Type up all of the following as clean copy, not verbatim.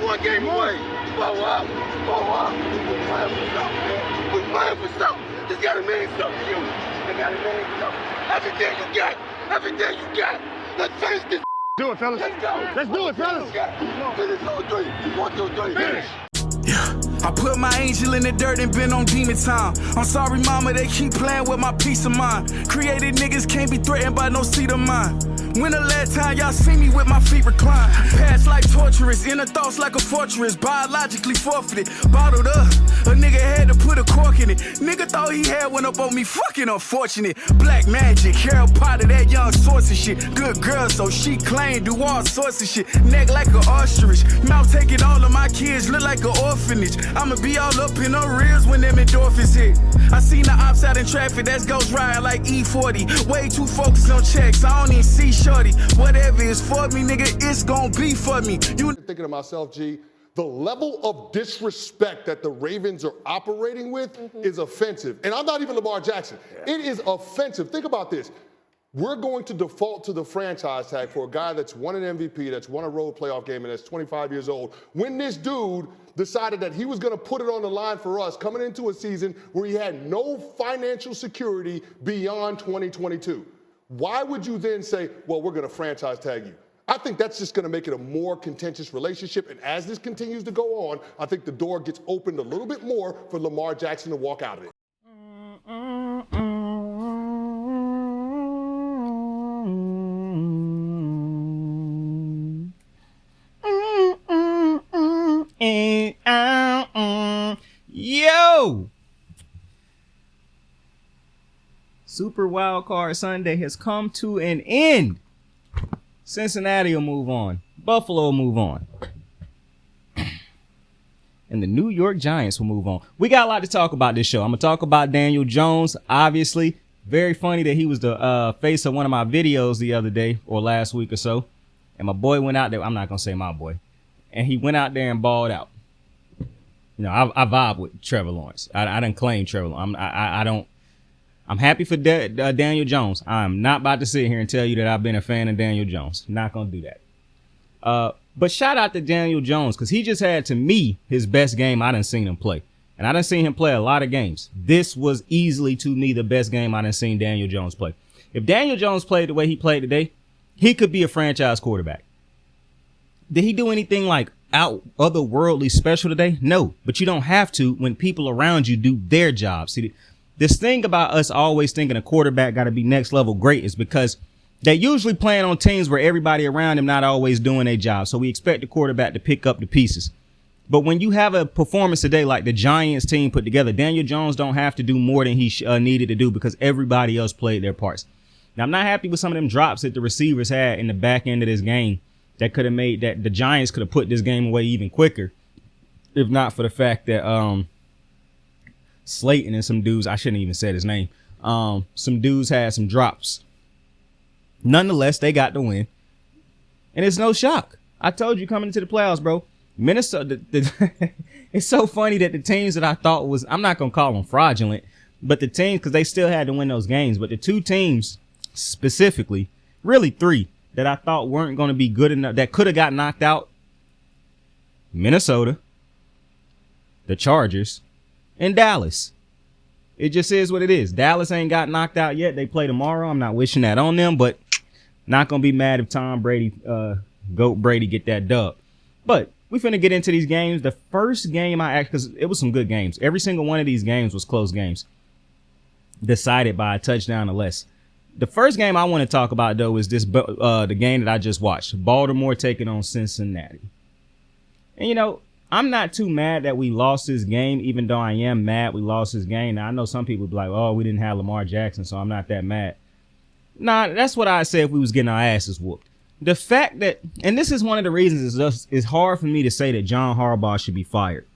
one game away. Blow up. We're playing for something, man. We're playing for something. Just gotta mean something to you. They gotta mean something. Everything you got. Let's finish this. Do it, fellas. Let's go. Let's do it, fellas. Finish 2 3. 1 2 3. Finish. Yeah, I put my angel in the dirt and been on demon time. I'm sorry, mama, they keep playing with my peace of mind. Created niggas can't be threatened by no seed of mine. When the last time y'all see me with my feet reclined? Past like torturous, inner thoughts like a fortress. Biologically forfeited, bottled up. A nigga had to put a cork in it. Nigga thought he had one up on me, fucking unfortunate. Black magic, Harry Potter, that young source of shit. Good girl, so she claimed, do all sorts of shit. Neck like an ostrich, mouth taking all of my kids, look like an orphanage. I'ma be all up in her rears when them endorphins hit. I seen the ops out in traffic, that's ghost riding like E40. Way too focused on checks, I don't even see shorty. Whatever is for me, nigga, it's gon' be for me. You thinking to myself, G, the level of disrespect that the Ravens are operating with is offensive. And I'm not even Lamar Jackson. Yeah. It is offensive. Think about this. We're going to default to the franchise tag for a guy that's won an MVP, that's won a road playoff game, and that's 25 years old. When this dude decided that he was going to put it on the line for us coming into a season where he had no financial security beyond 2022. Why would you then say, well, we're going to franchise tag you? I think that's just going to make it a more contentious relationship. And as this continues to go on, I think the door gets opened a little bit more for Lamar Jackson to walk out of it. Yo! Super Wildcard Sunday has come to an end. Cincinnati will move on. Buffalo will move on. And the New York Giants will move on. We got a lot to talk about this show. I'm going to talk about Daniel Jones, obviously. Very funny that he was the face of one of my videos the other day or last week or so. And my boy went out there. I'm not going to say my boy. And he went out there and balled out. You know, I vibe with Trevor Lawrence. I didn't claim Trevor Lawrence. I'm happy for Daniel Jones. I'm not about to sit here and tell you that I've been a fan of Daniel Jones. Not going to do that. But shout out to Daniel Jones because he just had, to me, his best game I done seen him play. And I done seen him play a lot of games. This was easily, to me, the best game I done seen Daniel Jones play. If Daniel Jones played the way he played today, he could be a franchise quarterback. Did he do anything like otherworldly special today? No, but you don't have to when people around you do their job. See, this thing about us always thinking a quarterback got to be next level great is because they usually playing on teams where everybody around them not always doing their job. So we expect the quarterback to pick up the pieces. But when you have a performance today like the Giants team put together, Daniel Jones don't have to do more than he needed to do because everybody else played their parts. Now, I'm not happy with some of them drops that the receivers had in the back end of this game that could have made that the Giants could have put this game away even quicker. If not for the fact that Slayton and some dudes, I shouldn't even said his name. Some dudes had some drops. Nonetheless, they got the win. And it's no shock. I told you coming into the playoffs, bro. Minnesota, it's so funny that the teams that I thought was, I'm not going to call them fraudulent, but the teams, because they still had to win those games, but the two teams specifically, really three, that I thought weren't going to be good enough, that could have got knocked out, Minnesota, the Chargers, and Dallas. It just is what it is. Dallas ain't got knocked out yet. They play tomorrow. I'm not wishing that on them, but not going to be mad if Tom Brady, Goat Brady, get that dub. But we finna get into these games. The first game because it was some good games. Every single one of these games was close games, decided by a touchdown or less. The first game I want to talk about, though, is the game that I just watched. Baltimore taking on Cincinnati. And, you know, I'm not too mad that we lost this game, even though I am mad we lost this game. Now, I know some people be like, oh, we didn't have Lamar Jackson, so I'm not that mad. Nah, that's what I'd say if we was getting our asses whooped. The fact that, and this is one of the reasons it's hard for me to say that John Harbaugh should be fired.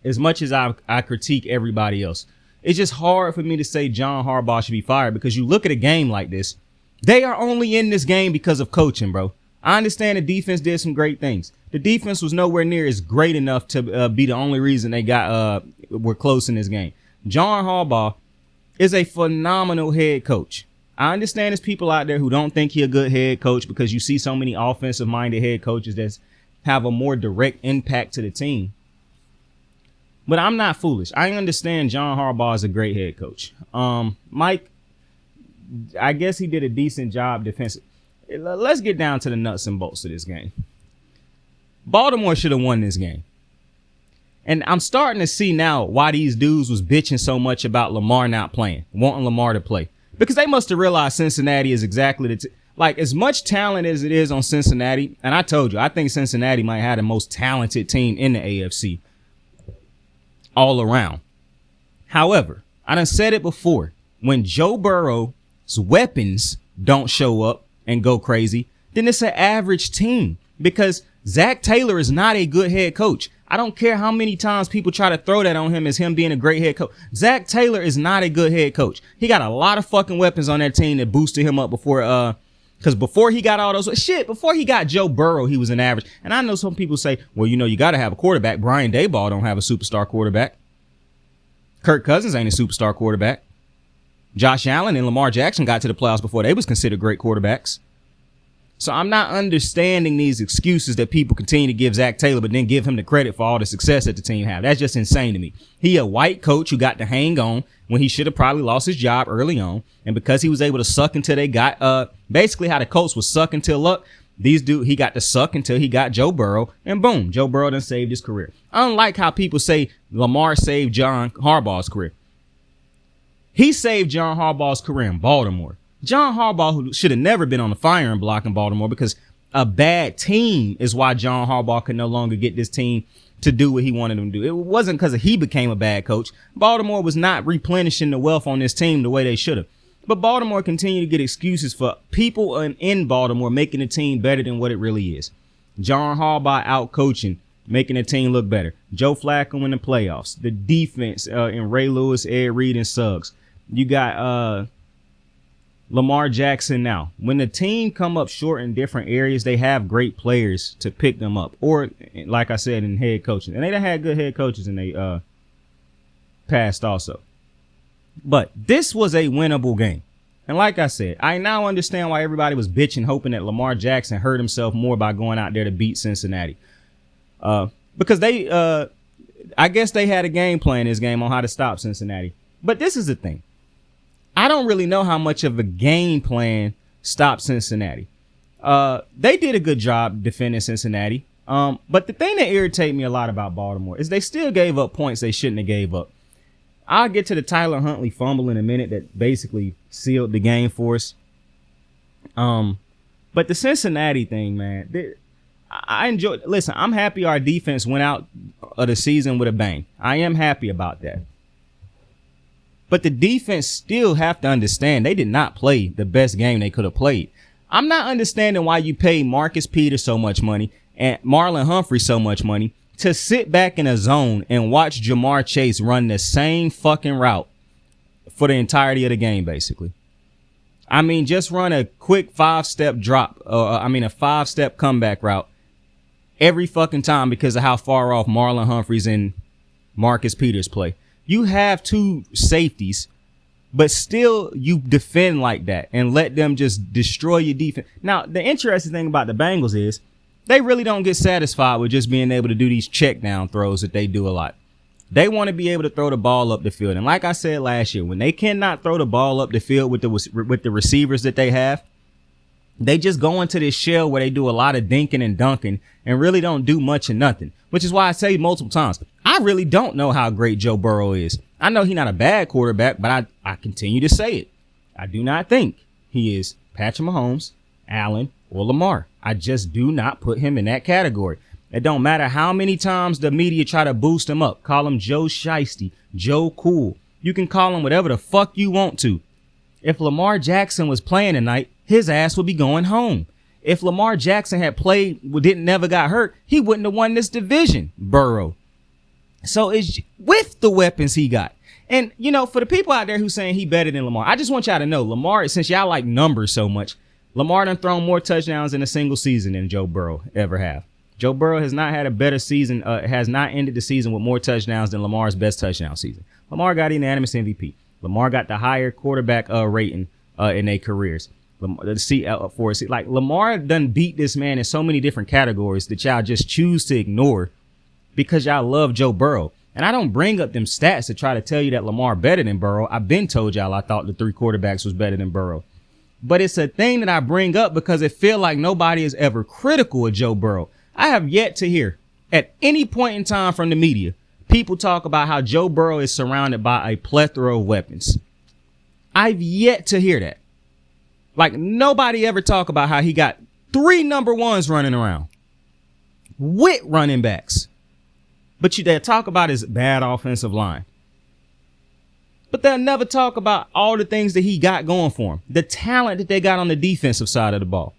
As much as I critique everybody else. It's just hard for me to say John Harbaugh should be fired because you look at a game like this. They are only in this game because of coaching, bro. I understand the defense did some great things. The defense was nowhere near as great enough to be the only reason they were close in this game. John Harbaugh is a phenomenal head coach. I understand there's people out there who don't think he's a good head coach because you see so many offensive-minded head coaches that's have a more direct impact to the team. But I'm not foolish. I understand John Harbaugh is a great head coach. Mike, I guess he did a decent job defensive. Let's get down to the nuts and bolts of this game. Baltimore should have won this game. And I'm starting to see now why these dudes was bitching so much about Lamar not playing, wanting Lamar to play. Because they must have realized Cincinnati is exactly like as much talent as it is on Cincinnati. And I told you, I think Cincinnati might have the most talented team in the AFC all around. However, I done said it before. When Joe Burrow's weapons don't show up and go crazy, then it's an average team because Zach Taylor is not a good head coach. I don't care how many times people try to throw that on him as him being a great head coach. Zach Taylor is not a good head coach. He got a lot of fucking weapons on that team that boosted him up before, because before he got all those before he got Joe Burrow, he was an average. And I know some people say, well, you know, you got to have a quarterback. Brian Daboll don't have a superstar quarterback. Kirk Cousins ain't a superstar quarterback. Josh Allen and Lamar Jackson got to the playoffs before they was considered great quarterbacks. So I'm not understanding these excuses that people continue to give Zach Taylor, but then give him the credit for all the success that the team have. That's just insane to me. He a white coach who got to hang on when he should have probably lost his job early on. And because he was able to suck until they got, basically how the Colts was suck until luck, he got to suck until he got Joe Burrow, and boom, Joe Burrow done saved his career. Unlike how people say Lamar saved John Harbaugh's career. He saved John Harbaugh's career in Baltimore. John Harbaugh, who should have never been on the firing block in Baltimore, because a bad team is why John Harbaugh could no longer get this team to do what he wanted them to do. It wasn't because he became a bad coach. Baltimore was not replenishing the wealth on this team the way they should have. But Baltimore continued to get excuses for people in Baltimore making the team better than what it really is. John Harbaugh out coaching, making the team look better. Joe Flacco in the playoffs. The defense in Ray Lewis, Ed Reed, and Suggs. You got Lamar Jackson now. When the team come up short in different areas, they have great players to pick them up. Or, like I said, in head coaching. And they done had good head coaches in they past also. But this was a winnable game. And like I said, I now understand why everybody was bitching, hoping that Lamar Jackson hurt himself more by going out there to beat Cincinnati. Because I guess they had a game plan this game on how to stop Cincinnati. But this is the thing. I don't really know how much of a game plan stopped Cincinnati. They did a good job defending Cincinnati. But the thing that irritates me a lot about Baltimore is they still gave up points they shouldn't have gave up. I'll get to the Tyler Huntley fumble in a minute that basically sealed the game for us. But the Cincinnati thing, man, I enjoyed. Listen, I'm happy our defense went out of the season with a bang. I am happy about that. But the defense still have to understand they did not play the best game they could have played. I'm not understanding why you paid Marcus Peters so much money and Marlon Humphrey so much money to sit back in a zone and watch Jamar Chase run the same fucking route for the entirety of the game, basically. I mean, just run a quick 5-step drop, a 5-step comeback route every fucking time because of how far off Marlon Humphreys and Marcus Peters play. You have two safeties, but still you defend like that and let them just destroy your defense. Now, the interesting thing about the Bengals is they really don't get satisfied with just being able to do these check down throws that they do a lot. They want to be able to throw the ball up the field. And like I said last year, when they cannot throw the ball up the field with the receivers that they have, they just go into this shell where they do a lot of dinking and dunking and really don't do much of nothing, which is why I say multiple times, I really don't know how great Joe Burrow is. I know he's not a bad quarterback, but I continue to say it. I do not think he is Patrick Mahomes, Allen, or Lamar. I just do not put him in that category. It don't matter how many times the media try to boost him up. Call him Joe Shiesty, Joe Cool. You can call him whatever the fuck you want to. If Lamar Jackson was playing tonight, his ass would be going home. If Lamar Jackson had played, never got hurt, he wouldn't have won this division, Burrow. So it's with the weapons he got. And, you know, for the people out there who saying he better than Lamar, I just want y'all to know, Lamar, since y'all like numbers so much, Lamar done thrown more touchdowns in a single season than Joe Burrow ever have. Joe Burrow has not had a better season, has not ended the season with more touchdowns than Lamar's best touchdown season. Lamar got unanimous MVP. Lamar got the higher quarterback rating in their careers. the seat out for a seat. Like Lamar done beat this man in so many different categories that y'all just choose to ignore because y'all love Joe Burrow. And I don't bring up them stats to try to tell you that Lamar better than Burrow. I've been told y'all I thought the 3 quarterbacks was better than Burrow. But it's a thing that I bring up because it feel like nobody is ever critical of Joe Burrow. I have yet to hear at any point in time from the media people talk about how Joe Burrow is surrounded by a plethora of weapons. I've yet to hear that. Like nobody ever talk about how he got 3 number ones running around with running backs. But they'll talk about his bad offensive line. But they'll never talk about all the things that he got going for him. The talent that they got on the defensive side of the ball.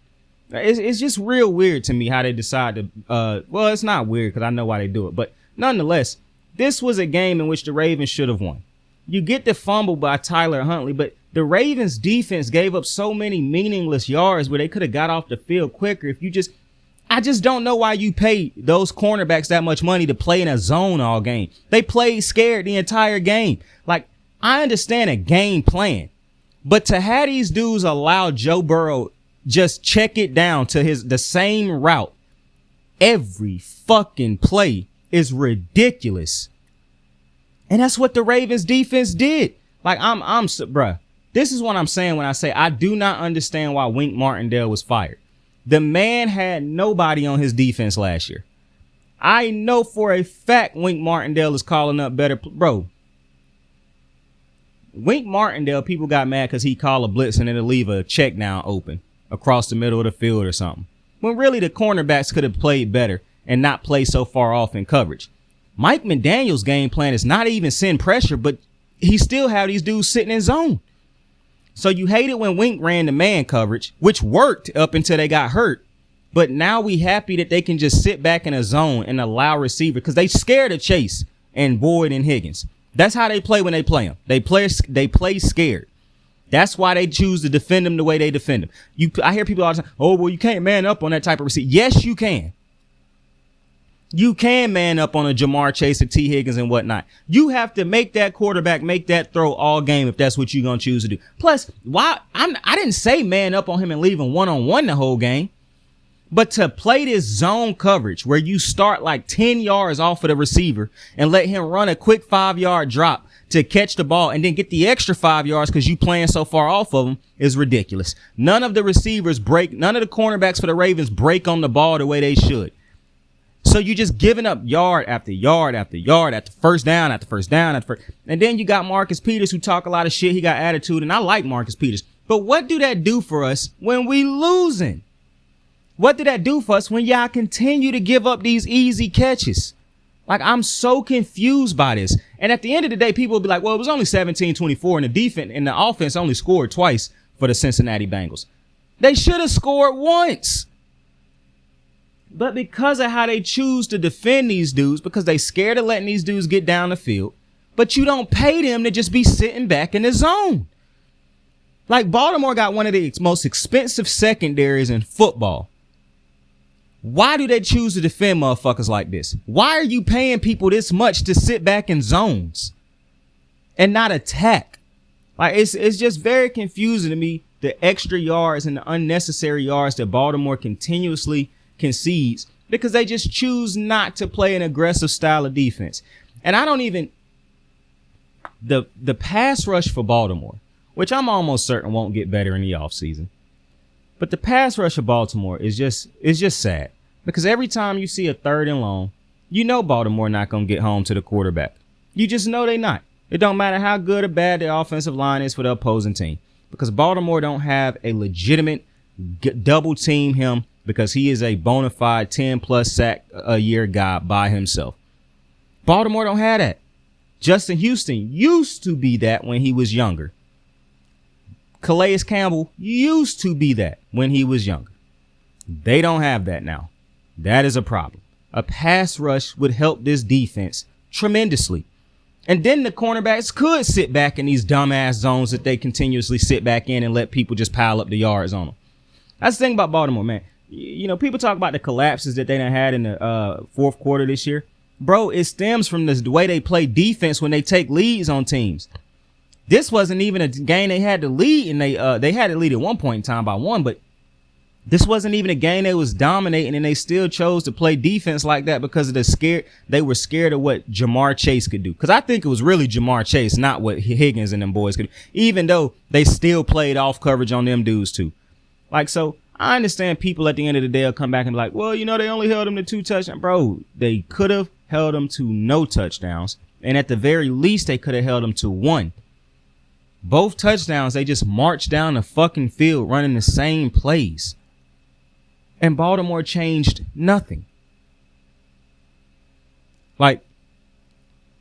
It's just real weird to me how they decide to, well, it's not weird because I know why they do it. But nonetheless, this was a game in which the Ravens should have won. You get the fumble by Tyler Huntley, but the Ravens defense gave up so many meaningless yards where they could have got off the field quicker if you just... I just don't know why you pay those cornerbacks that much money to play in a zone all game. They played scared the entire game. Like, I understand a game plan, but to have these dudes allow Joe Burrow just check it down to the same route every fucking play is ridiculous. And that's what the Ravens defense did. Like, bruh, this is what I'm saying when I say I do not understand why Wink Martindale was fired. The man had nobody on his defense last year. I know for a fact Wink Martindale is calling up better. Bro, Wink Martindale, people got mad because he called a blitz and then to leave a check down open across the middle of the field or something. When really the cornerbacks could have played better and not play so far off in coverage. Mike McDaniel's game plan is not even send pressure, but he still have these dudes sitting in zone. So you hate it when Wink ran the man coverage, which worked up until they got hurt. But now we happy that they can just sit back in a zone and allow receiver because they scared of Chase and Boyd and Higgins. That's how they play when they play them. They play scared. That's why they choose to defend them the way they defend them. I hear people all the time, oh, well, you can't man up on that type of receiver. Yes, you can. You can man up on a Jamar Chase and T. Higgins and whatnot. You have to make that quarterback make that throw all game if that's what you're going to choose to do. Plus, I didn't say man up on him and leave him one-on-one the whole game. But to play this zone coverage where you start like 10 yards off of the receiver and let him run a quick 5-yard drop to catch the ball and then get the extra 5 yards because you playing so far off of them is ridiculous. None of the receivers break. None of the cornerbacks for the Ravens break on the ball the way they should. So you just giving up yard after yard after yard after first down after first down after first. And then you got Marcus Peters who talk a lot of shit. He got attitude, and I like Marcus Peters. But what do that do for us when we losing? What did that do for us when y'all continue to give up these easy catches? Like, I'm so confused by this. And at the end of the day, people will be like, well, it was only 17-24 and the defense and the offense only scored twice for the Cincinnati Bengals. They should have scored once. But because of how they choose to defend these dudes, because they scared of letting these dudes get down the field, but you don't pay them to just be sitting back in the zone. Like, Baltimore got one of the most expensive secondaries in football. Why do they choose to defend motherfuckers like this? Why are you paying people this much to sit back in zones and not attack? Like, it's just very confusing to me, the extra yards and the unnecessary yards that Baltimore continuously concedes because they just choose not to play an aggressive style of defense. And I don't even the pass rush for Baltimore, which I'm almost certain won't get better in the offseason. But the pass rush of Baltimore is just sad because every time you see a 3rd and long, you know Baltimore not going to get home to the quarterback. You just know they not. It don't matter how good or bad the offensive line is for the opposing team because Baltimore don't have a legitimate double team him because he is a bona fide 10-plus sack a year guy by himself. Baltimore don't have that. Justin Houston used to be that when he was younger. Calais Campbell used to be that when he was younger. They don't have that now. That is a problem. A pass rush would help this defense tremendously. And then the cornerbacks could sit back in these dumbass zones that they continuously sit back in and let people just pile up the yards on them. That's the thing about Baltimore, man. You know, people talk about the collapses that they done had in the fourth quarter this year. Bro, it stems from the way they play defense when they take leads on teams. This wasn't even a game they had to lead, and they had to lead at one point in time by 1, but this wasn't even a game they was dominating, and they still chose to play defense like that because of they were scared of what Jamar Chase could do. Because I think it was really Jamar Chase, not what Higgins and them boys could do, even though they still played off coverage on them dudes too. Like, so I understand people at the end of the day will come back and be like, well, they only held them to 2 touchdowns. Bro, they could have held them to no touchdowns, and at the very least, they could have held them to 1. Both touchdowns, they just marched down the fucking field running the same plays. And Baltimore changed nothing. Like,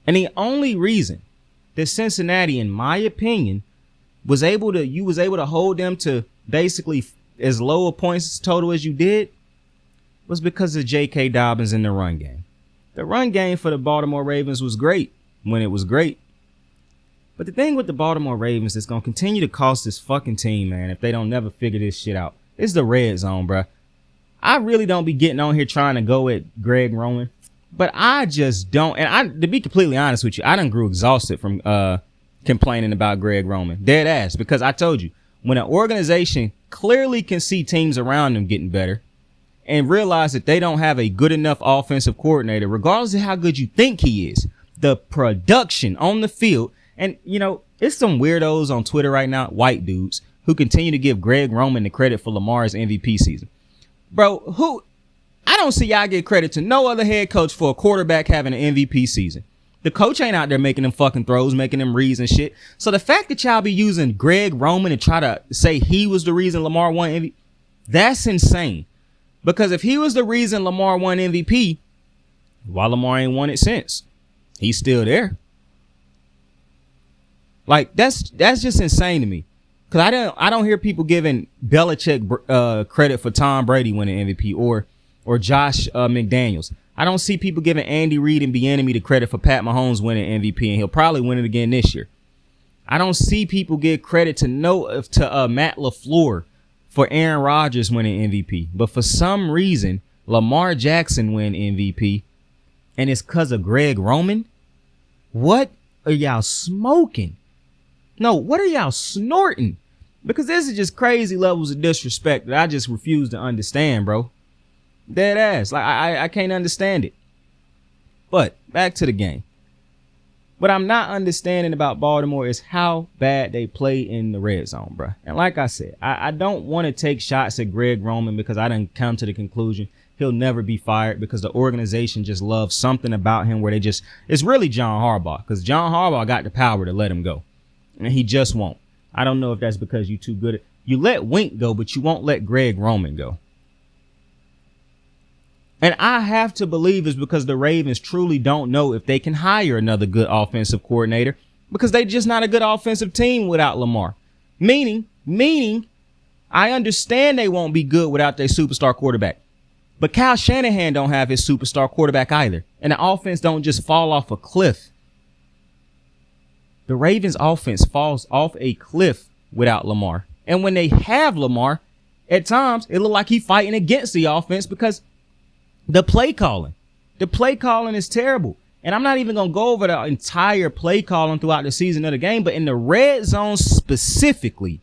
and the only reason that Cincinnati, in my opinion, was able to hold them to basically as low a points total as you did was because of J.K. Dobbins in the run game. The run game for the Baltimore Ravens was great when it was great. But the thing with the Baltimore Ravens that's going to continue to cost this fucking team, man, if they don't never figure this shit out, is the red zone, bruh. I really don't be getting on here trying to go at Greg Roman, but I just don't. And to be completely honest with you, I done grew exhausted from complaining about Greg Roman. Dead ass. Because I told you, when an organization clearly can see teams around them getting better and realize that they don't have a good enough offensive coordinator, regardless of how good you think he is, the production on the field. And, it's some weirdos on Twitter right now, white dudes, who continue to give Greg Roman the credit for Lamar's MVP season. Bro, I don't see y'all get credit to no other head coach for a quarterback having an MVP season. The coach ain't out there making them fucking throws, making them reads and shit. So the fact that y'all be using Greg Roman and try to say he was the reason Lamar won MVP, that's insane. Because if he was the reason Lamar won MVP, why Lamar ain't won it since? He's still there. Like, that's just insane to me. Because I don't hear people giving Belichick credit for Tom Brady winning MVP or Josh McDaniels. I don't see people giving Andy Reid and Bieniemy the credit for Pat Mahomes winning MVP, and he'll probably win it again this year. I don't see people give credit to Matt LaFleur for Aaron Rodgers winning MVP. But for some reason, Lamar Jackson win MVP, and it's because of Greg Roman? What are y'all smoking? No, what are y'all snorting? Because this is just crazy levels of disrespect that I just refuse to understand, bro. Dead ass. Like, I can't understand it. But back to the game. What I'm not understanding about Baltimore is how bad they play in the red zone, bro. And like I said, I don't want to take shots at Greg Roman because I done come to the conclusion he'll never be fired because the organization just loves something about him where it's really John Harbaugh, because John Harbaugh got the power to let him go. And he just won't. I don't know if that's because you're too good at. You let Wink go, but you won't let Greg Roman go. And I have to believe it's because the Ravens truly don't know if they can hire another good offensive coordinator because they're just not a good offensive team without Lamar. Meaning, I understand they won't be good without their superstar quarterback. But Kyle Shanahan don't have his superstar quarterback either. And the offense don't just fall off a cliff. The Ravens offense falls off a cliff without Lamar. And when they have Lamar, at times it look like he's fighting against the offense because the play calling is terrible. And I'm not even going to go over the entire play calling throughout the season of the game, but in the red zone specifically,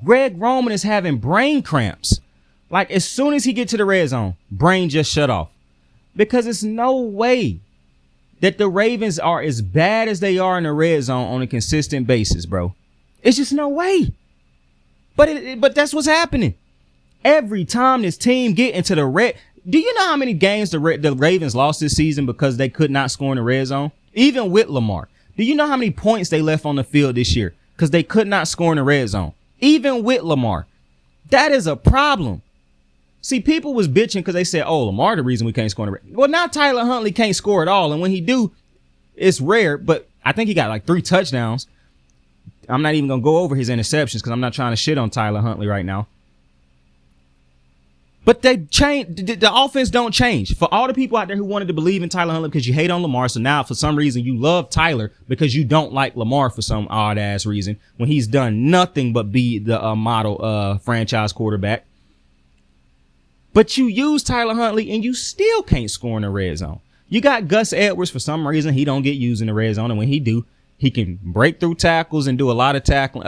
Greg Roman is having brain cramps. Like, as soon as he get to the red zone, brain just shut off. Because it's no way that the Ravens are as bad as they are in the red zone on a consistent basis, bro. It's just no way. But that's what's happening. Every time this team get into the red, do you know how many games the Ravens lost this season because they could not score in the red zone? Even with Lamar. Do you know how many points they left on the field this year because they could not score in the red zone? Even with Lamar. That is a problem. See, people was bitching because they said, oh, Lamar the reason we can't score in the red. Well, now Tyler Huntley can't score at all. And when he do, it's rare. But I think he got like 3 touchdowns. I'm not even going to go over his interceptions because I'm not trying to shit on Tyler Huntley right now. But they change. The offense don't change. For all the people out there who wanted to believe in Tyler Huntley because you hate on Lamar, so now for some reason you love Tyler because you don't like Lamar for some odd ass reason when he's done nothing but be the model franchise quarterback. But you use Tyler Huntley and you still can't score in the red zone. You got Gus Edwards for some reason. He don't get used in the red zone. And when he do, He can break through tackles and do a lot of tackling,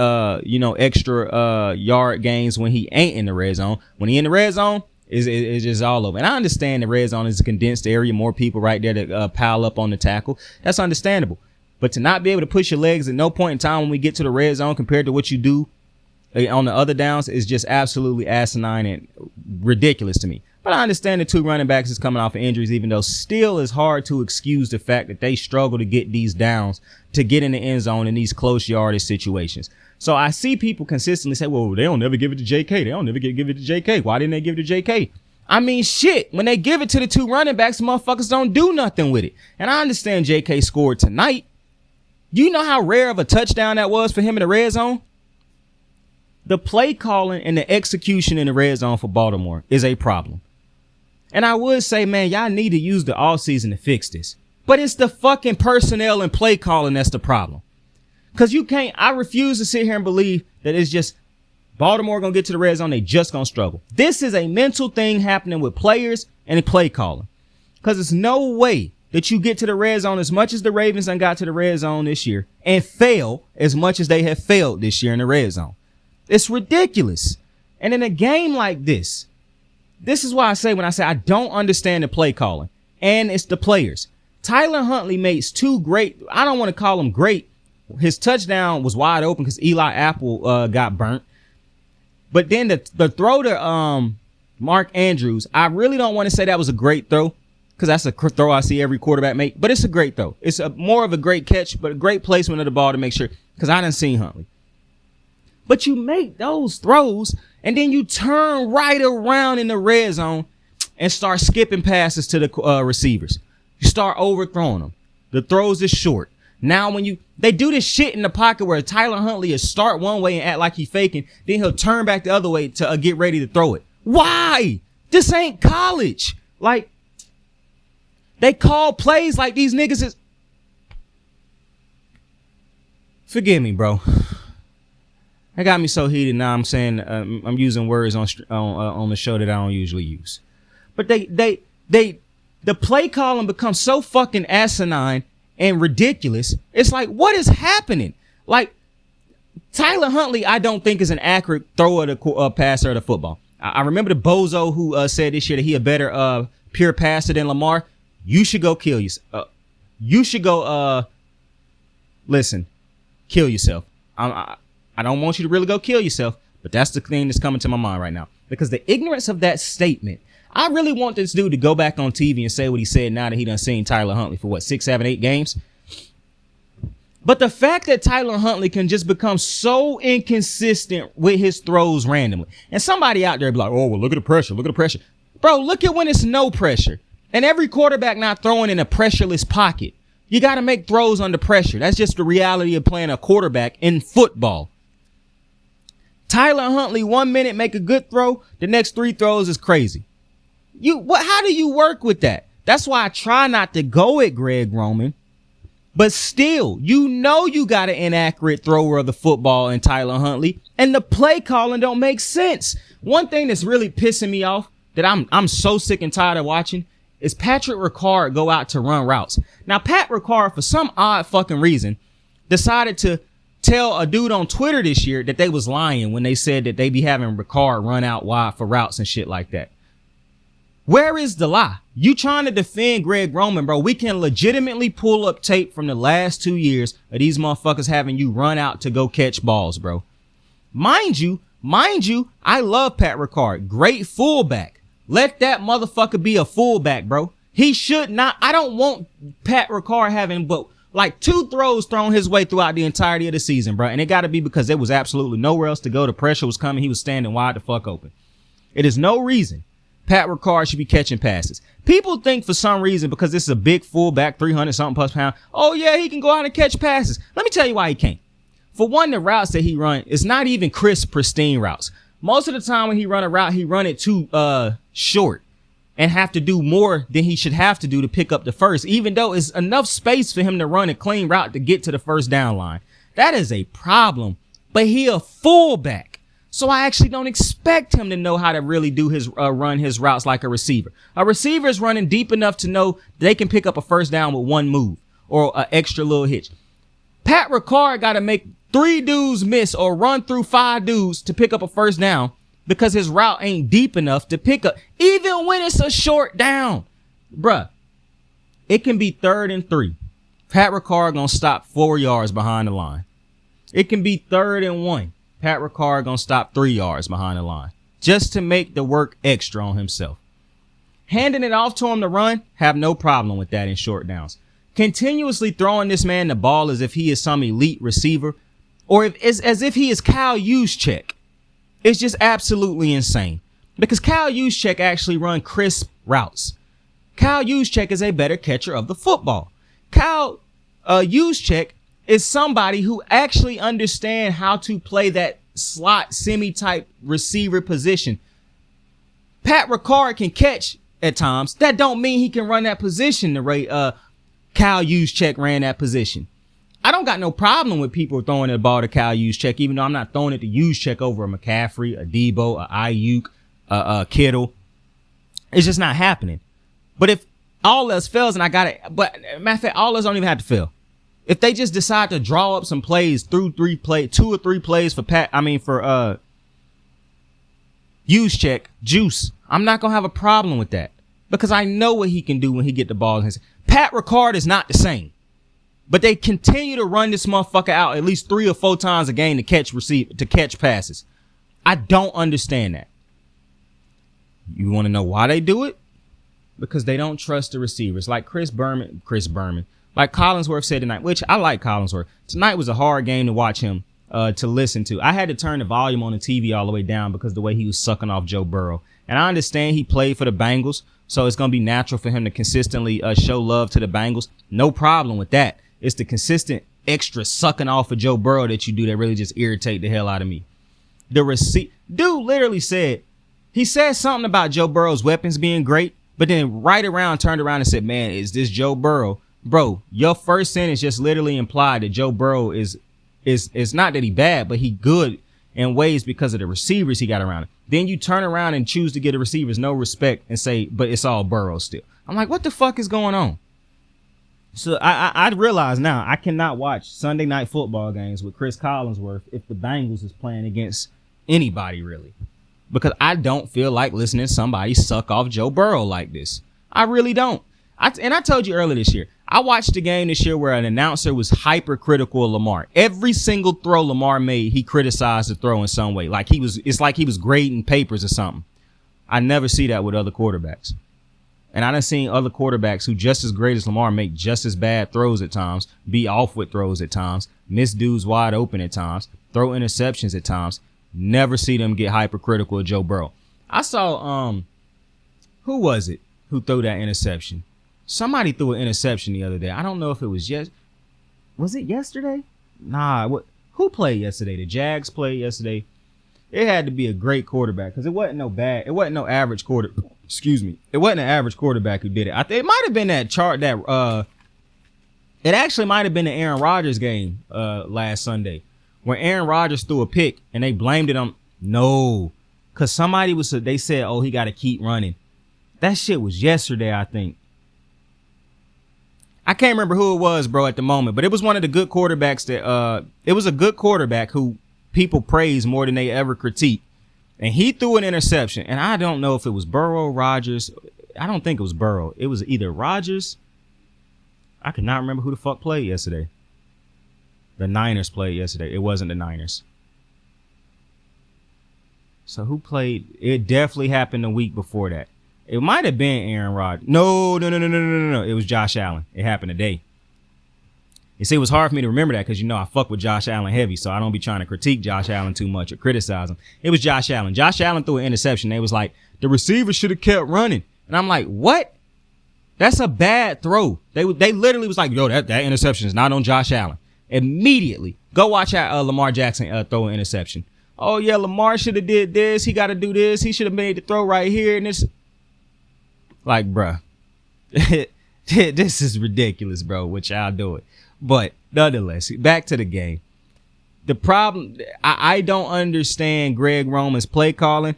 extra yard gains when he ain't in the red zone. When he in the red zone, it's just all over. And I understand the red zone is a condensed area, more people right there to pile up on the tackle. That's understandable. But to not be able to push your legs at no point in time when we get to the red zone compared to what you do on the other downs is just absolutely asinine and ridiculous to me. But I understand the 2 running backs is coming off of injuries, even though still it's hard to excuse the fact that they struggle to get these downs to get in the end zone in these close yardage situations. So I see people consistently say, well, they don't never give it to JK. They don't never give it to JK. Why didn't they give it to JK? I mean, shit, when they give it to the 2 running backs, motherfuckers don't do nothing with it. And I understand JK scored tonight. Do you know how rare of a touchdown that was for him in the red zone? The play calling and the execution in the red zone for Baltimore is a problem. And I would say, man, y'all need to use the offseason to fix this. But it's the fucking personnel and play calling that's the problem. Because I refuse to sit here and believe that it's just Baltimore going to get to the red zone. They just going to struggle. This is a mental thing happening with players and play calling. Because there's no way that you get to the red zone as much as the Ravens done got to the red zone this year and fail as much as they have failed this year in the red zone. It's ridiculous. And in a game like this is why I say when I say I don't understand the play calling, and it's the players. Tyler Huntley makes 2 great, I don't want to call them great. His touchdown was wide open because Eli Apple got burnt. But then the throw to Mark Andrews, I really don't want to say that was a great throw because that's a throw I see every quarterback make. But it's a great throw. It's more of a great catch, but a great placement of the ball to make sure, because I didn't see Huntley. But you make those throws, and then you turn right around in the red zone and start skipping passes to the receivers. You start overthrowing them. The throws is short. Now they do this shit in the pocket where Tyler Huntley is start one way and act like he's faking, then he'll turn back the other way to get ready to throw it. Why? This ain't college. Like, they call plays like these niggas is. Forgive me, bro. That got me so heated. Now I'm saying I'm using words on the show that I don't usually use. But the play calling becomes so fucking asinine and ridiculous. It's like, what is happening? Like, Tyler Huntley, I don't think is an accurate thrower to passer of the football. I remember the bozo who said this year that he a better pure passer than Lamar. You should go kill yourself. You should go kill yourself. I don't want you to really go kill yourself, but that's the thing that's coming to my mind right now. Because the ignorance of that statement, I really want this dude to go back on TV and say what he said now that he done seen Tyler Huntley for 6, 7, 8 games. But the fact that Tyler Huntley can just become so inconsistent with his throws randomly. And somebody out there be like, oh, well, look at the pressure. Look at the pressure. Bro, look at when it's no pressure. And every quarterback not throwing in a pressureless pocket. You got to make throws under pressure. That's just the reality of playing a quarterback in football. Tyler Huntley 1 minute make a good throw. The next 3 throws is crazy. How do you work with that? That's why I try not to go at Greg Roman. But still, you got an inaccurate thrower of the football in Tyler Huntley, and the play calling don't make sense. One thing that's really pissing me off that I'm so sick and tired of watching is Patrick Ricard go out to run routes. Now, Pat Ricard, for some odd fucking reason, decided to tell a dude on Twitter this year that they was lying when they said that they be having Ricard run out wide for routes and shit like that. Where is the lie? You trying to defend Greg Roman, bro. We can legitimately pull up tape from the last 2 years of these motherfuckers having you run out to go catch balls, bro. Mind you, I love Pat Ricard. Great fullback. Let that motherfucker be a fullback, bro. He should not. I don't want Pat Ricard having but like 2 throws thrown his way throughout the entirety of the season, bro. And it got to be because there was absolutely nowhere else to go. The pressure was coming. He was standing wide the fuck open. It is no reason Pat Ricard should be catching passes. People think for some reason because this is a big fullback, 300-something plus pound, oh yeah, he can go out and catch passes. Let me tell you why he can't. For one, the routes that he run is not even crisp, pristine routes. Most of the time when he run a route, he run it too short and have to do more than he should have to do to pick up the first, even though it's enough space for him to run a clean route to get to the first down line. That is a problem, but he a fullback. So I actually don't expect him to know how to really do his run his routes like a receiver. A receiver is running deep enough to know they can pick up a first down with one move or an extra little hitch. Pat Ricard got to make 3 dudes miss or run through 5 dudes to pick up a first down because his route ain't deep enough to pick up, even when it's a short down. Bruh, it can be 3rd and 3. Pat Ricard gonna stop 4 yards behind the line. It can be 3rd and 1. Pat Ricard gonna stop 3 yards behind the line just to make the work extra on himself. Handing it off to him to run, have no problem with that in short downs. Continuously throwing this man the ball as if he is some elite receiver or as if he is Kyle Juszczyk. It's just absolutely insane because Kyle Juszczyk actually run crisp routes. Kyle Juszczyk is a better catcher of the football. Kyle Juszczyk is somebody who actually understands how to play that slot semi-type receiver position. Pat Ricard can catch at times. That don't mean he can run that position the way Kyle Juszczyk ran that position. I don't got no problem with people throwing the ball to Kyle Juszczyk, even though I'm not throwing it to Juszczyk over a McCaffrey, a Debo, a Ayuk, a Kittle. It's just not happening. But if all else fails and I got it, but matter of fact, all else don't even have to fail. If they just decide to draw up some plays through 2 or 3 plays for Juice, I'm not going to have a problem with that because I know what he can do when he get the ball in his. Pat Ricard is not the same, but they continue to run this motherfucker out at least 3 or 4 times a game to catch passes. I don't understand that. You want to know why they do it? Because they don't trust the receivers. Like Chris Berman, like Collinsworth said tonight, which I like Collinsworth. Tonight was a hard game to watch him, to listen to. I had to turn the volume on the TV all the way down because the way he was sucking off Joe Burrow. And I understand he played for the Bengals, so it's going to be natural for him to consistently show love to the Bengals. No problem with that. It's the consistent extra sucking off of Joe Burrow that you do that really just irritate the hell out of me. Dude literally said, he said something about Joe Burrow's weapons being great, but then turned around and said, man, is this Joe Burrow? Bro, your first sentence just literally implied that Joe Burrow is not that he bad, but he good in ways because of the receivers he got around him. Then you turn around and choose to give the receivers no respect and say, but it's all Burrow still. I'm like, what the fuck is going on? So I realize now I cannot watch Sunday night football games with Chris Collinsworth if the Bengals is playing against anybody really. Because I don't feel like listening to somebody suck off Joe Burrow like this. I really don't. I told you earlier this year, I watched a game this year where an announcer was hypercritical of Lamar. Every single throw Lamar made, he criticized the throw in some way. It's like he was grading papers or something. I never see that with other quarterbacks. And I done seen other quarterbacks who just as great as Lamar make just as bad throws at times, be off with throws at times, miss dudes wide open at times, throw interceptions at times. Never see them get hypercritical of Joe Burrow. I saw, who was it who threw that interception? Somebody threw an interception the other day. I don't know if it was was it yesterday? Nah, who played yesterday? The Jags played yesterday. It had to be a great quarterback because it wasn't no average Excuse me. It wasn't an average quarterback who did it. It might have been that chart that it actually might have been the Aaron Rodgers game last Sunday where Aaron Rodgers threw a pick and they blamed it on no, because they said, oh, he got to keep running. That shit was yesterday, I think. I can't remember who it was, bro, at the moment, but it was one of the good quarterbacks it was a good quarterback who people praise more than they ever critique. And he threw an interception, and I don't know if it was Burrow, Rodgers. I don't think it was Burrow. It was either Rodgers. I could not remember who the fuck played yesterday. The Niners played yesterday. It wasn't the Niners. So who played? It definitely happened the week before that. It might have been Aaron Rodgers. No. It was Josh Allen. It happened today. You see, it was hard for me to remember that because, I fuck with Josh Allen heavy, so I don't be trying to critique Josh Allen too much or criticize him. It was Josh Allen. Josh Allen threw an interception. They was like, the receiver should have kept running. And I'm like, what? That's a bad throw. They literally was like, yo, that interception is not on Josh Allen. Immediately. Go watch how Lamar Jackson throw an interception. Oh, yeah, Lamar should have did this. He got to do this. He should have made the throw right here. And this. Like, bruh. This is ridiculous, bro, which I'll do it. But nonetheless, back to the game. The problem, I don't understand Greg Roman's play calling,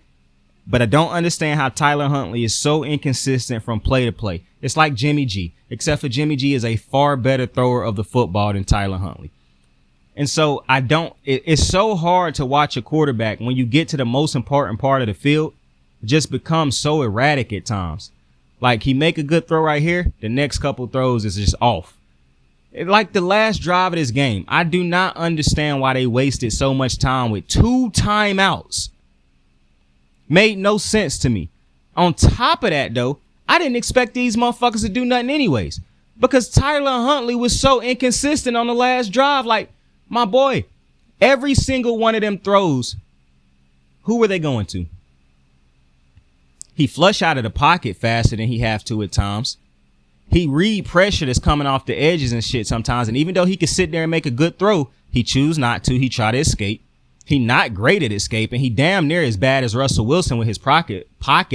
but I don't understand how Tyler Huntley is so inconsistent from play to play. It's like Jimmy G, except for Jimmy G is a far better thrower of the football than Tyler Huntley. And so it's so hard to watch a quarterback when you get to the most important part of the field, just become so erratic at times. Like he make a good throw right here. The next couple throws is just off. Like the last drive of this game, I do not understand why they wasted so much time with 2 timeouts. Made no sense to me. On top of that, though, I didn't expect these motherfuckers to do nothing anyways, because Tyler Huntley was so inconsistent on the last drive. Like, my boy, every single one of them throws, who were they going to? He flush out of the pocket faster than he have to at times. He read pressure that's coming off the edges and shit sometimes. And even though he could sit there and make a good throw, he choose not to. He try to escape. He not great at escaping. He damn near as bad as Russell Wilson with his pocket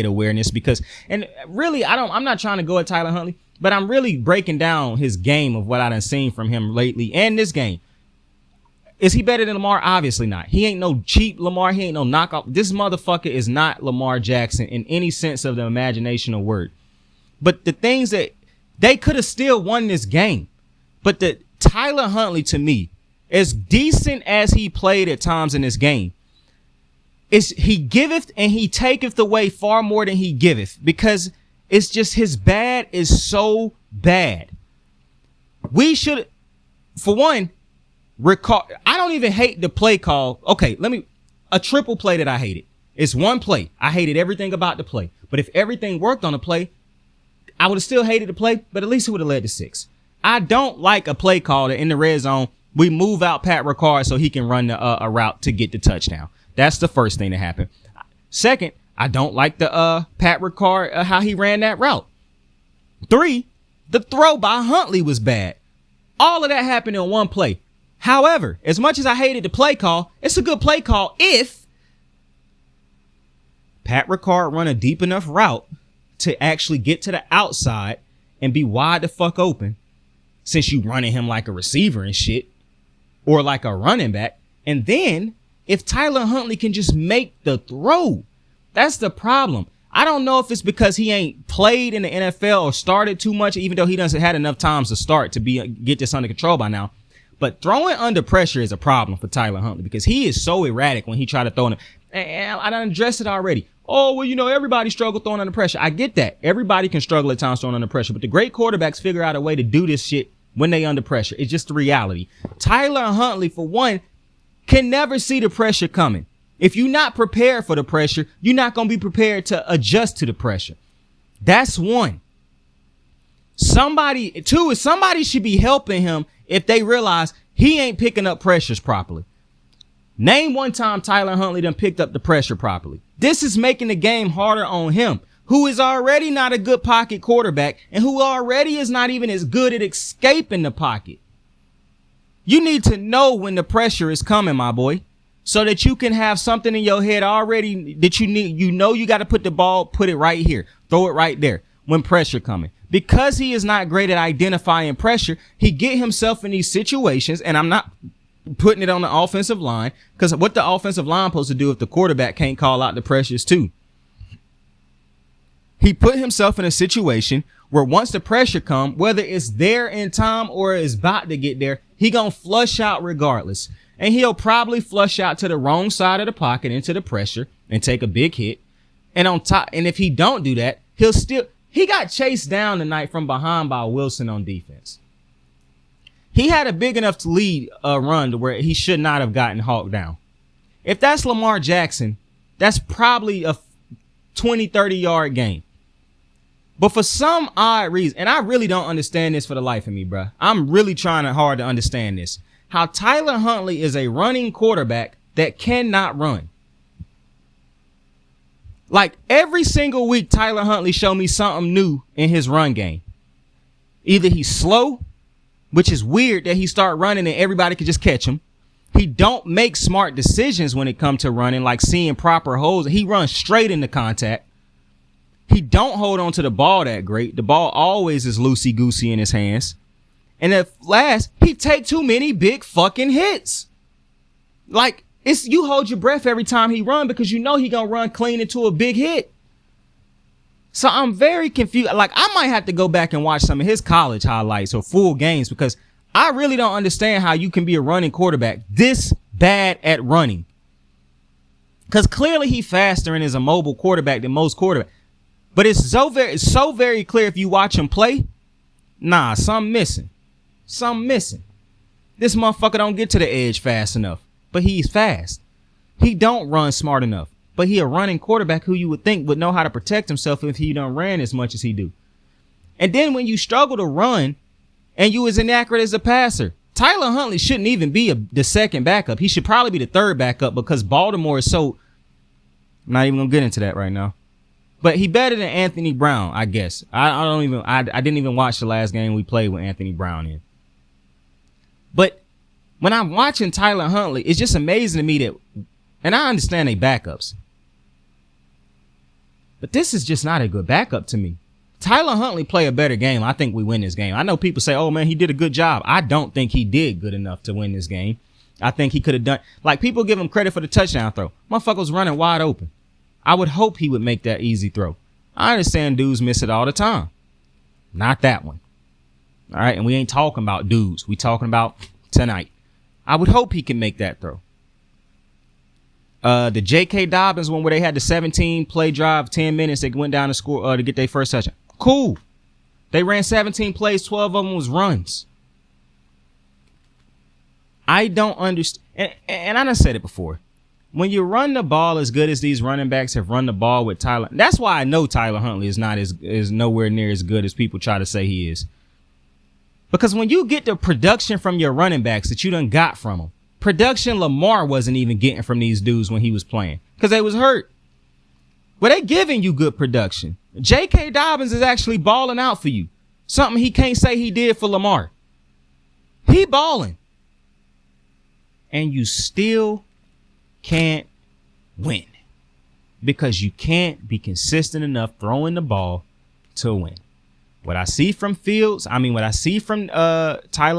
awareness, because, and really, I'm not trying to go at Tyler Huntley, but I'm really breaking down his game of what I done seen from him lately and this game. Is he better than Lamar? Obviously not. He ain't no cheap Lamar. He ain't no knockoff. This motherfucker is not Lamar Jackson in any sense of the imagination of word. But the things that they could have still won this game. But the Tyler Huntley, to me, as decent as he played at times in this game, is he giveth and he taketh away far more than he giveth, because it's just his bad is so bad. We should, for one, recall. I don't even hate the play call. Okay, a triple play that I hated. It's one play. I hated everything about the play. But if everything worked on the play, I would have still hated the play, but at least it would have led to 6. I don't like a play call that in the red zone, we move out Pat Ricard so he can run a route to get the touchdown. That's the first thing that happened. Second, I don't like the Pat Ricard, how he ran that route. 3, the throw by Huntley was bad. All of that happened in one play. However, as much as I hated the play call, it's a good play call if Pat Ricard run a deep enough route to actually get to the outside and be wide the fuck open, since you running him like a receiver and shit, or like a running back. And then if Tyler Huntley can just make the throw, that's the problem. I don't know if it's because he ain't played in the NFL or started too much, even though he doesn't had enough times to start to get this under control by now. But throwing under pressure is a problem for Tyler Huntley, because he is so erratic when he try to throw it. And I done addressed it already. Oh, well, everybody struggle throwing under pressure. I get that. Everybody can struggle at times throwing under pressure, but the great quarterbacks figure out a way to do this shit when they under pressure. It's just the reality. Tyler Huntley, for one, can never see the pressure coming. If you're not prepared for the pressure, you're not going to be prepared to adjust to the pressure. That's one. Two is somebody should be helping him if they realize he ain't picking up pressures properly. Name one time Tyler Huntley done picked up the pressure properly. This is making the game harder on him, who is already not a good pocket quarterback and who already is not even as good at escaping the pocket. You need to know when the pressure is coming, my boy, so that you can have something in your head already that you need. You got to put the ball, put it right here, throw it right there when pressure coming. Because he is not great at identifying pressure, he get himself in these situations, and I'm not putting it on the offensive line, because what the offensive line supposed to do if the quarterback can't call out the pressures too? He put himself in a situation where once the pressure come, whether it's there in time or is about to get there, he gonna flush out regardless. And he'll probably flush out to the wrong side of the pocket into the pressure and take a big hit. And on top, and if he don't do that, he got chased down tonight from behind by Wilson on defense. He had a big enough to lead a run to where he should not have gotten hawked down. If that's Lamar Jackson, that's probably a 20, 30-yard game. But for some odd reason, and I really don't understand this for the life of me, bro. I'm really trying hard to understand this. How Tyler Huntley is a running quarterback that cannot run. Like every single week, Tyler Huntley show me something new in his run game. Either he's slow, which is weird that he start running and everybody could just catch him. He don't make smart decisions when it comes to running, like seeing proper holes. He runs straight into contact. He don't hold on to the ball that great. The ball always is loosey-goosey in his hands. And at last, he take too many big fucking hits. Like, you hold your breath every time he run because you know he gonna run clean into a big hit. So I'm very confused. Like, I might have to go back and watch some of his college highlights or full games, because I really don't understand how you can be a running quarterback this bad at running. Because clearly he faster and is a mobile quarterback than most quarterbacks. But it's so very clear if you watch him play. Nah, something missing. Something missing. This motherfucker don't get to the edge fast enough. But he's fast. He don't run smart enough. But he a running quarterback who you would think would know how to protect himself if he done ran as much as he do. And then when you struggle to run and you as inaccurate as a passer, Tyler Huntley shouldn't even be the second backup. He should probably be the third backup because Baltimore is so... I'm not even going to get into that right now. But he better than Anthony Brown, I guess. I didn't even watch the last game we played with Anthony Brown in. But when I'm watching Tyler Huntley, it's just amazing to me that... And I understand they backups. But this is just not a good backup to me. Tyler Huntley play a better game. I think we win this game. I know people say, oh, man, he did a good job. I don't think he did good enough to win this game. I think he could have done... Like, people give him credit for the touchdown throw. Motherfucker was running wide open. I would hope he would make that easy throw. I understand dudes miss it all the time. Not that one. All right, and we ain't talking about dudes. We talking about tonight. I would hope he can make that throw. The J.K. Dobbins one where they had the 17-play drive, 10 minutes, they went down to score to get their first touchdown. Cool. They ran 17 plays, 12 of them was runs. I don't understand, and I done said it before. When you run the ball as good as these running backs have run the ball with Tyler, that's why I know Tyler Huntley is nowhere near as good as people try to say he is. Because when you get the production from your running backs that you done got from them, production Lamar wasn't even getting from these dudes when he was playing because they was hurt. Well, they giving you good production. J.K. Dobbins is actually balling out for you. Something he can't say he did for Lamar. He balling. And you still can't win because you can't be consistent enough throwing the ball to win. What I see from Tyler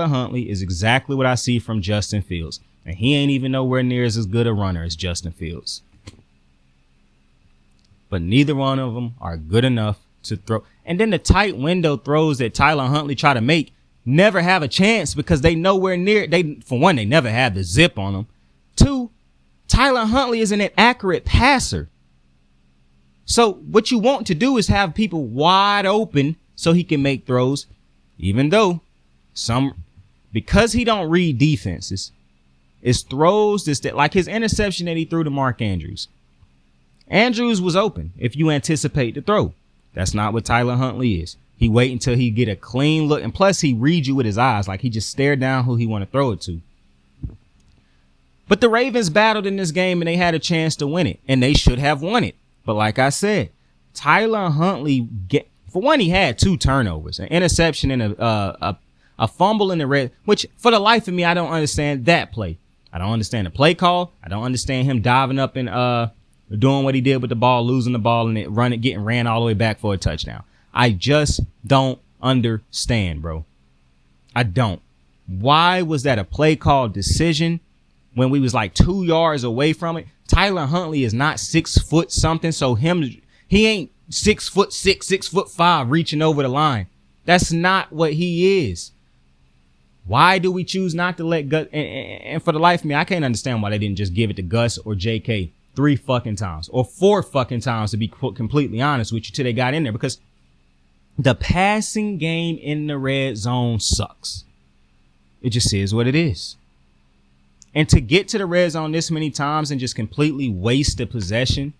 Huntley is exactly what I see from Justin Fields. And he ain't even nowhere near as good a runner as Justin Fields. But neither one of them are good enough to throw. And then the tight window throws that Tyler Huntley try to make never have a chance because they nowhere near. For one, they never have the zip on them. Two, Tyler Huntley is an inaccurate passer. So what you want to do is have people wide open so he can make throws, even though because he don't read defenses, it's throws that like his interception that he threw to Mark Andrews. Andrews was open if you anticipate the throw. That's not what Tyler Huntley is. He wait until he get a clean look, and plus he reads you with his eyes, like he just stared down who he want to throw it to. But the Ravens battled in this game and they had a chance to win it, and they should have won it. But like I said, Tyler Huntley for one, he had 2 turnovers, an interception and a fumble in the red, which for the life of me, I don't understand that play. I don't understand the play call. I don't understand him diving up and doing what he did with the ball, losing the ball and getting ran all the way back for a touchdown. I just don't understand, bro. I don't. Why was that a play call decision when we was like 2 yards away from it? Tyler Huntley is not 6 foot something, so he ain't 6'6", 6'5", reaching over the line. That's not what he is. Why do we choose not to let Gus? And for the life of me, I can't understand why they didn't just give it to Gus or JK 3 fucking times or 4 fucking times, to be completely honest with you, till they got in there, because the passing game in the red zone sucks. It just is what it is. And to get to the red zone this many times and just completely waste the possession,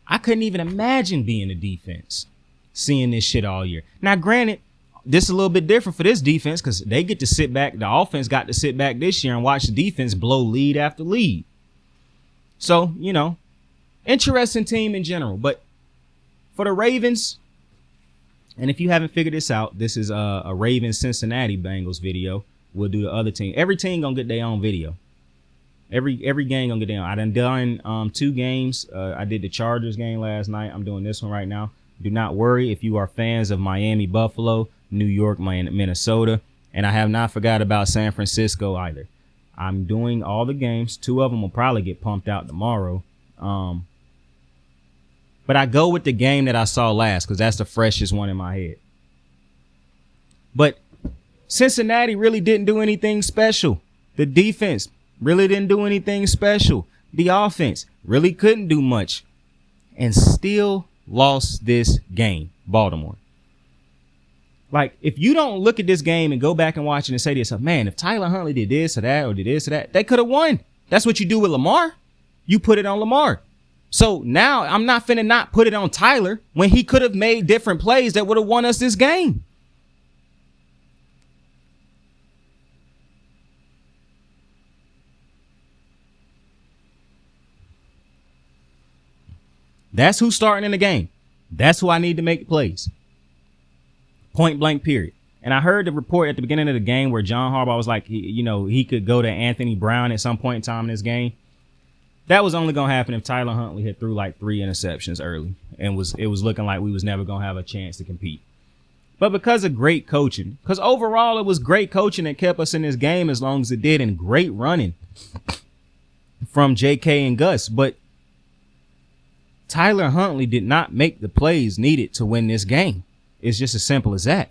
I couldn't even imagine being a defense, seeing this shit all year. Now, granted, this is a little bit different for this defense because they get to sit back. The offense got to sit back this year and watch the defense blow lead after lead. So, interesting team in general. But for the Ravens, and if you haven't figured this out, this is a Ravens-Cincinnati Bengals video. We'll do the other team. Every team gonna get their own video. Every game gonna get their own. I done 2 games. I did the Chargers game last night. I'm doing this one right now. Do not worry if you are fans of Miami, Buffalo, New York, Minnesota, and I have not forgot about San Francisco either. I'm doing all the games. 2 of them will probably get pumped out tomorrow. But I go with the game that I saw last because that's the freshest one in my head. But Cincinnati really didn't do anything special. The defense really didn't do anything special. The offense really couldn't do much and still lost this game, Baltimore. Like, if you don't look at this game and go back and watch it and say to yourself, man, if Tyler Huntley did this or that or did this or that, they could have won. That's what you do with Lamar. You put it on Lamar. So now I'm not finna not put it on Tyler when he could have made different plays that would have won us this game. That's who's starting in the game. That's who I need to make plays. Point blank, period. And I heard the report at the beginning of the game where John Harbaugh was like, he could go to Anthony Brown at some point in time in this game. That was only going to happen if Tyler Huntley had threw like 3 interceptions early and it was looking like we was never going to have a chance to compete. But because of great coaching, because overall it was great coaching that kept us in this game as long as it did, and great running from JK and Gus. But Tyler Huntley did not make the plays needed to win this game. It's just as simple as that.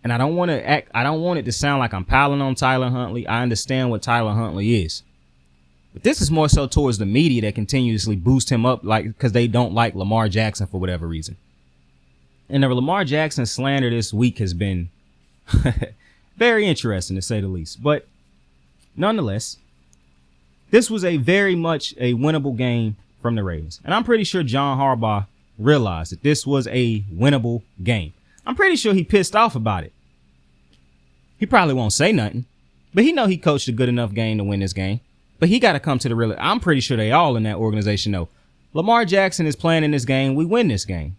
And I don't want it to sound like I'm piling on Tyler Huntley. I understand what Tyler Huntley is. But this is more so towards the media that continuously boost him up, like, because they don't like Lamar Jackson for whatever reason. And the Lamar Jackson slander this week has been very interesting, to say the least. But nonetheless, this was a very much a winnable game from the Ravens. And I'm pretty sure John Harbaugh realized that this was a winnable game. I'm pretty sure he pissed off about it. He probably won't say nothing, but he know he coached a good enough game to win this game. But he got to come to the real. I'm pretty sure they all in that organization know Lamar Jackson is playing in this game. We win this game.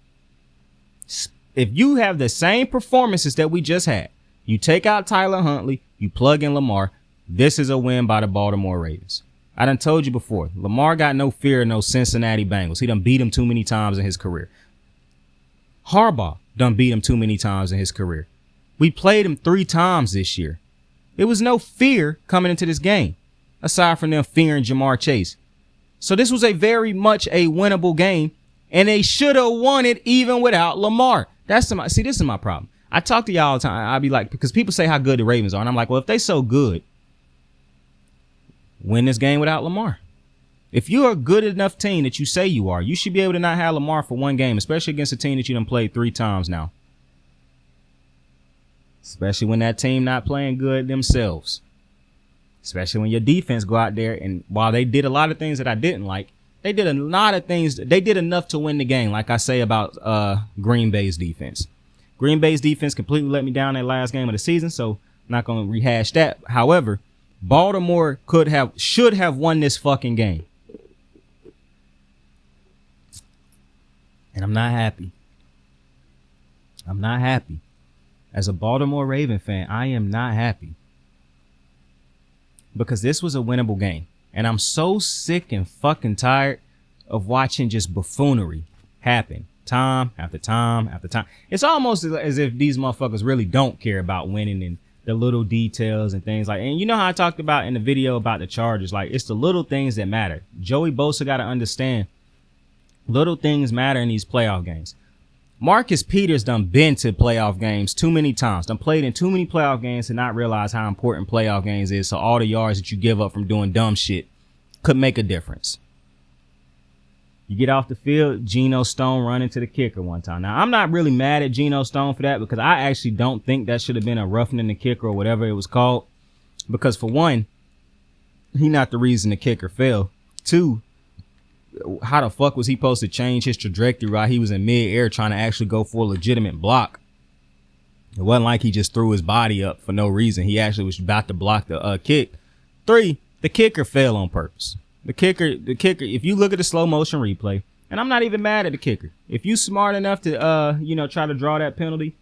If you have the same performances that we just had, you take out Tyler Huntley, you plug in Lamar, this is a win by the Baltimore Ravens. I done told you before, Lamar got no fear of no Cincinnati Bengals. He done beat them too many times in his career. Harbaugh done beat him too many times in his career. We played him 3 times this year. There was no fear coming into this game, aside from them fearing Jamar Chase. So this was a very much a winnable game, and they should have won it even without Lamar. This is my problem. I talk to y'all all the time. I be like, because people say how good the Ravens are, and I'm like, well, if they so good, win this game without Lamar. If you're a good enough team that you say you are, you should be able to not have Lamar for one game, especially against a team that you done played 3 times now. Especially when that team not playing good themselves. Especially when your defense go out there, and while they did a lot of things that I didn't like, they did a lot of things. They did enough to win the game, like I say about Green Bay's defense. Green Bay's defense completely let me down that last game of the season, so I'm not going to rehash that. However, Baltimore should have won this fucking game. And I'm not happy. I'm not happy. As a Baltimore Raven fan, I am not happy. Because this was a winnable game. And I'm so sick and fucking tired of watching just buffoonery happen time after time after time. It's almost as if these motherfuckers really don't care about winning and the little details and things like, and you know how I talked about in the video about the Chargers, like it's the little things that matter. Joey Bosa got to understand little things matter in these playoff games. Marcus Peters done been to playoff games too many times, done played in too many playoff games to not realize how important playoff games is. So all the yards that you give up from doing dumb shit could make a difference. You get off the field, Geno Stone running to the kicker one time. Now, I'm not really mad at Geno Stone for that because I actually don't think that should have been a roughing the kicker or whatever it was called. Because for one, he not the reason the kicker fell. 2, how the fuck was he supposed to change his trajectory while he was in mid-air trying to actually go for a legitimate block? It wasn't like he just threw his body up for no reason. He actually was about to block the kick. 3, the kicker fell on purpose. The kicker, if you look at the slow motion replay, and I'm not even mad at the kicker. If you smart enough to, try to draw that penalty,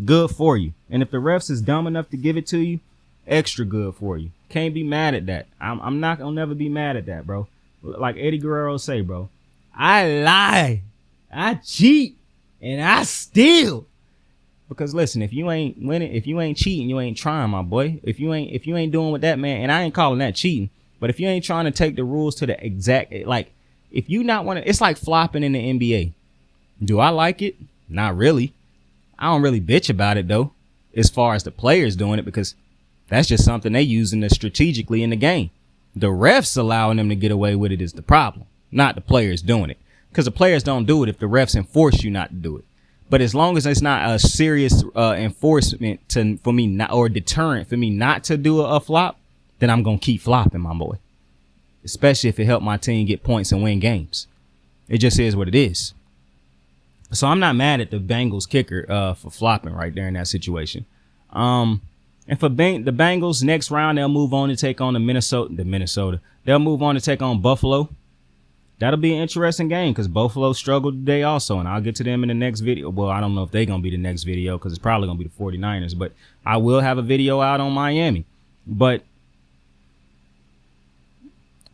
good for you. And if the refs is dumb enough to give it to you, extra good for you. Can't be mad at that. I'm not gonna never be mad at that, bro. Like Eddie Guerrero say, bro, I lie, I cheat, and I steal. Because listen, if you ain't winning, if you ain't cheating, you ain't trying, my boy. If you ain't doing what that man, and I ain't calling that cheating, but if you ain't trying to take the rules to the exact, like, if you not want to, it's like flopping in the NBA. Do I like it? Not really. I don't really bitch about it though. as far as the players doing it, because that's just something they using strategically in the game. The refs allowing them to get away with it is the problem, not the players doing it. Because the players don't do it if the refs enforce you not to do it. But as long as it's not a serious enforcement for me not, or deterrent for me not to do a flop, then I'm going to keep flopping, my boy. Especially if it helped my team get points and win games. It just is what it is. So I'm not mad at the Bengals kicker for flopping right there in that situation. And for the Bengals, next round, they'll move on to take on Minnesota. They'll move on to take on Buffalo. That'll be an interesting game because Buffalo struggled today also, and I'll get to them in the next video. Well, I don't know if they're going to be the next video because it's probably going to be the 49ers, but I will have a video out on Miami. But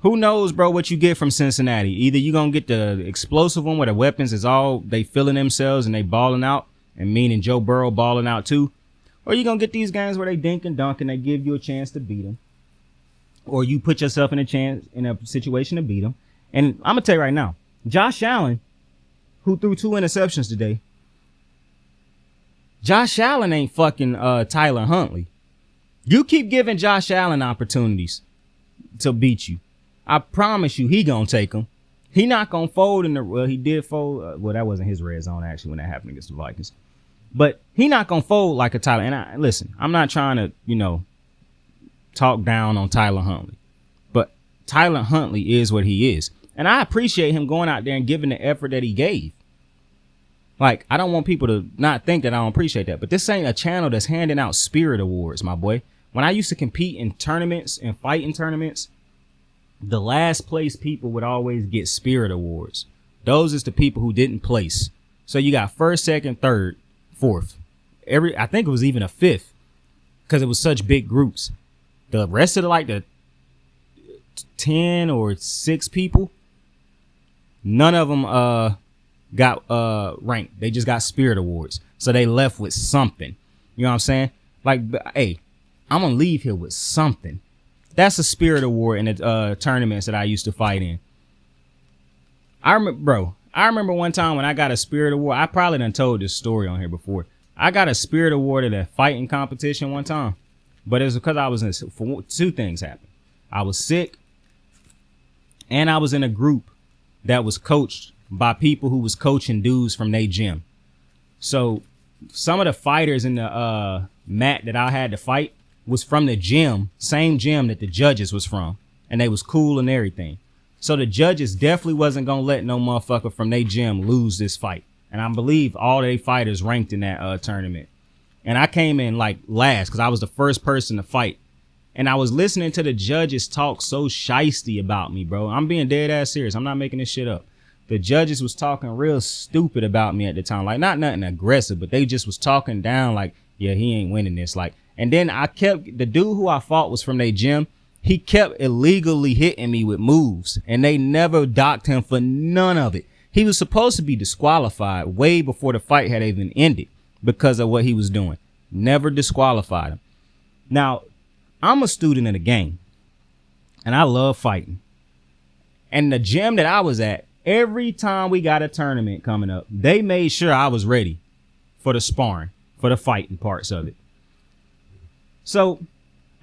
who knows, bro, what you get from Cincinnati. Either you're going to get the explosive one where the weapons is all they feeling themselves and they balling out, and meaning Joe Burrow balling out too, or you're going to get these games where they dink and dunk and they give you a chance to beat them, or you put yourself in a situation to beat them. And I'm going to tell you right now, Josh Allen, who threw 2 interceptions today, Josh Allen ain't fucking Tyler Huntley. You keep giving Josh Allen opportunities to beat you. I promise you he going to take them. He not going to fold in the – well, he did fold. Well, that wasn't his red zone, actually, when that happened against the Vikings. But he not going to fold like a Tyler. And listen, I'm not trying to, talk down on Tyler Huntley. But Tyler Huntley is what he is. And I appreciate him going out there and giving the effort that he gave. Like, I don't want people to not think that I don't appreciate that. But this ain't a channel that's handing out spirit awards, my boy. When I used to compete in tournaments and fight in tournaments, the last place people would always get spirit awards. Those is the people who didn't place. So you got first, second, third, fourth. I think it was even a fifth because it was such big groups. The rest of the 10 or 6 people, none of them got ranked. They just got spirit awards. So they left with something. You know what I'm saying? Like, hey, I'm going to leave here with something. That's a spirit award in the tournaments that I used to fight in. I remember one time when I got a spirit award. I probably done told this story on here before. I got a spirit award at a fighting competition one time. But it was because I was in 2 things happened. I was sick. And I was in a group that was coached by people who was coaching dudes from their gym. So some of the fighters in the mat that I had to fight was from the gym, same gym that the judges was from. And they was cool and everything. So the judges definitely wasn't going to let no motherfucker from their gym lose this fight. And I believe all they fighters ranked in that tournament. And I came in like last because I was the first person to fight. And I was listening to the judges talk so shysty about me, bro. I'm being dead ass serious. I'm not making this shit up. The judges was talking real stupid about me at the time. Like, not nothing aggressive, but they just was talking down like, yeah, he ain't winning this. Like, and then the dude who I fought was from their gym. He kept illegally hitting me with moves, and they never docked him for none of it. He was supposed to be disqualified way before the fight had even ended because of what he was doing. Never disqualified him. Now, I'm a student of the game, and I love fighting. And the gym that I was at, every time we got a tournament coming up, they made sure I was ready for the sparring, for the fighting parts of it. So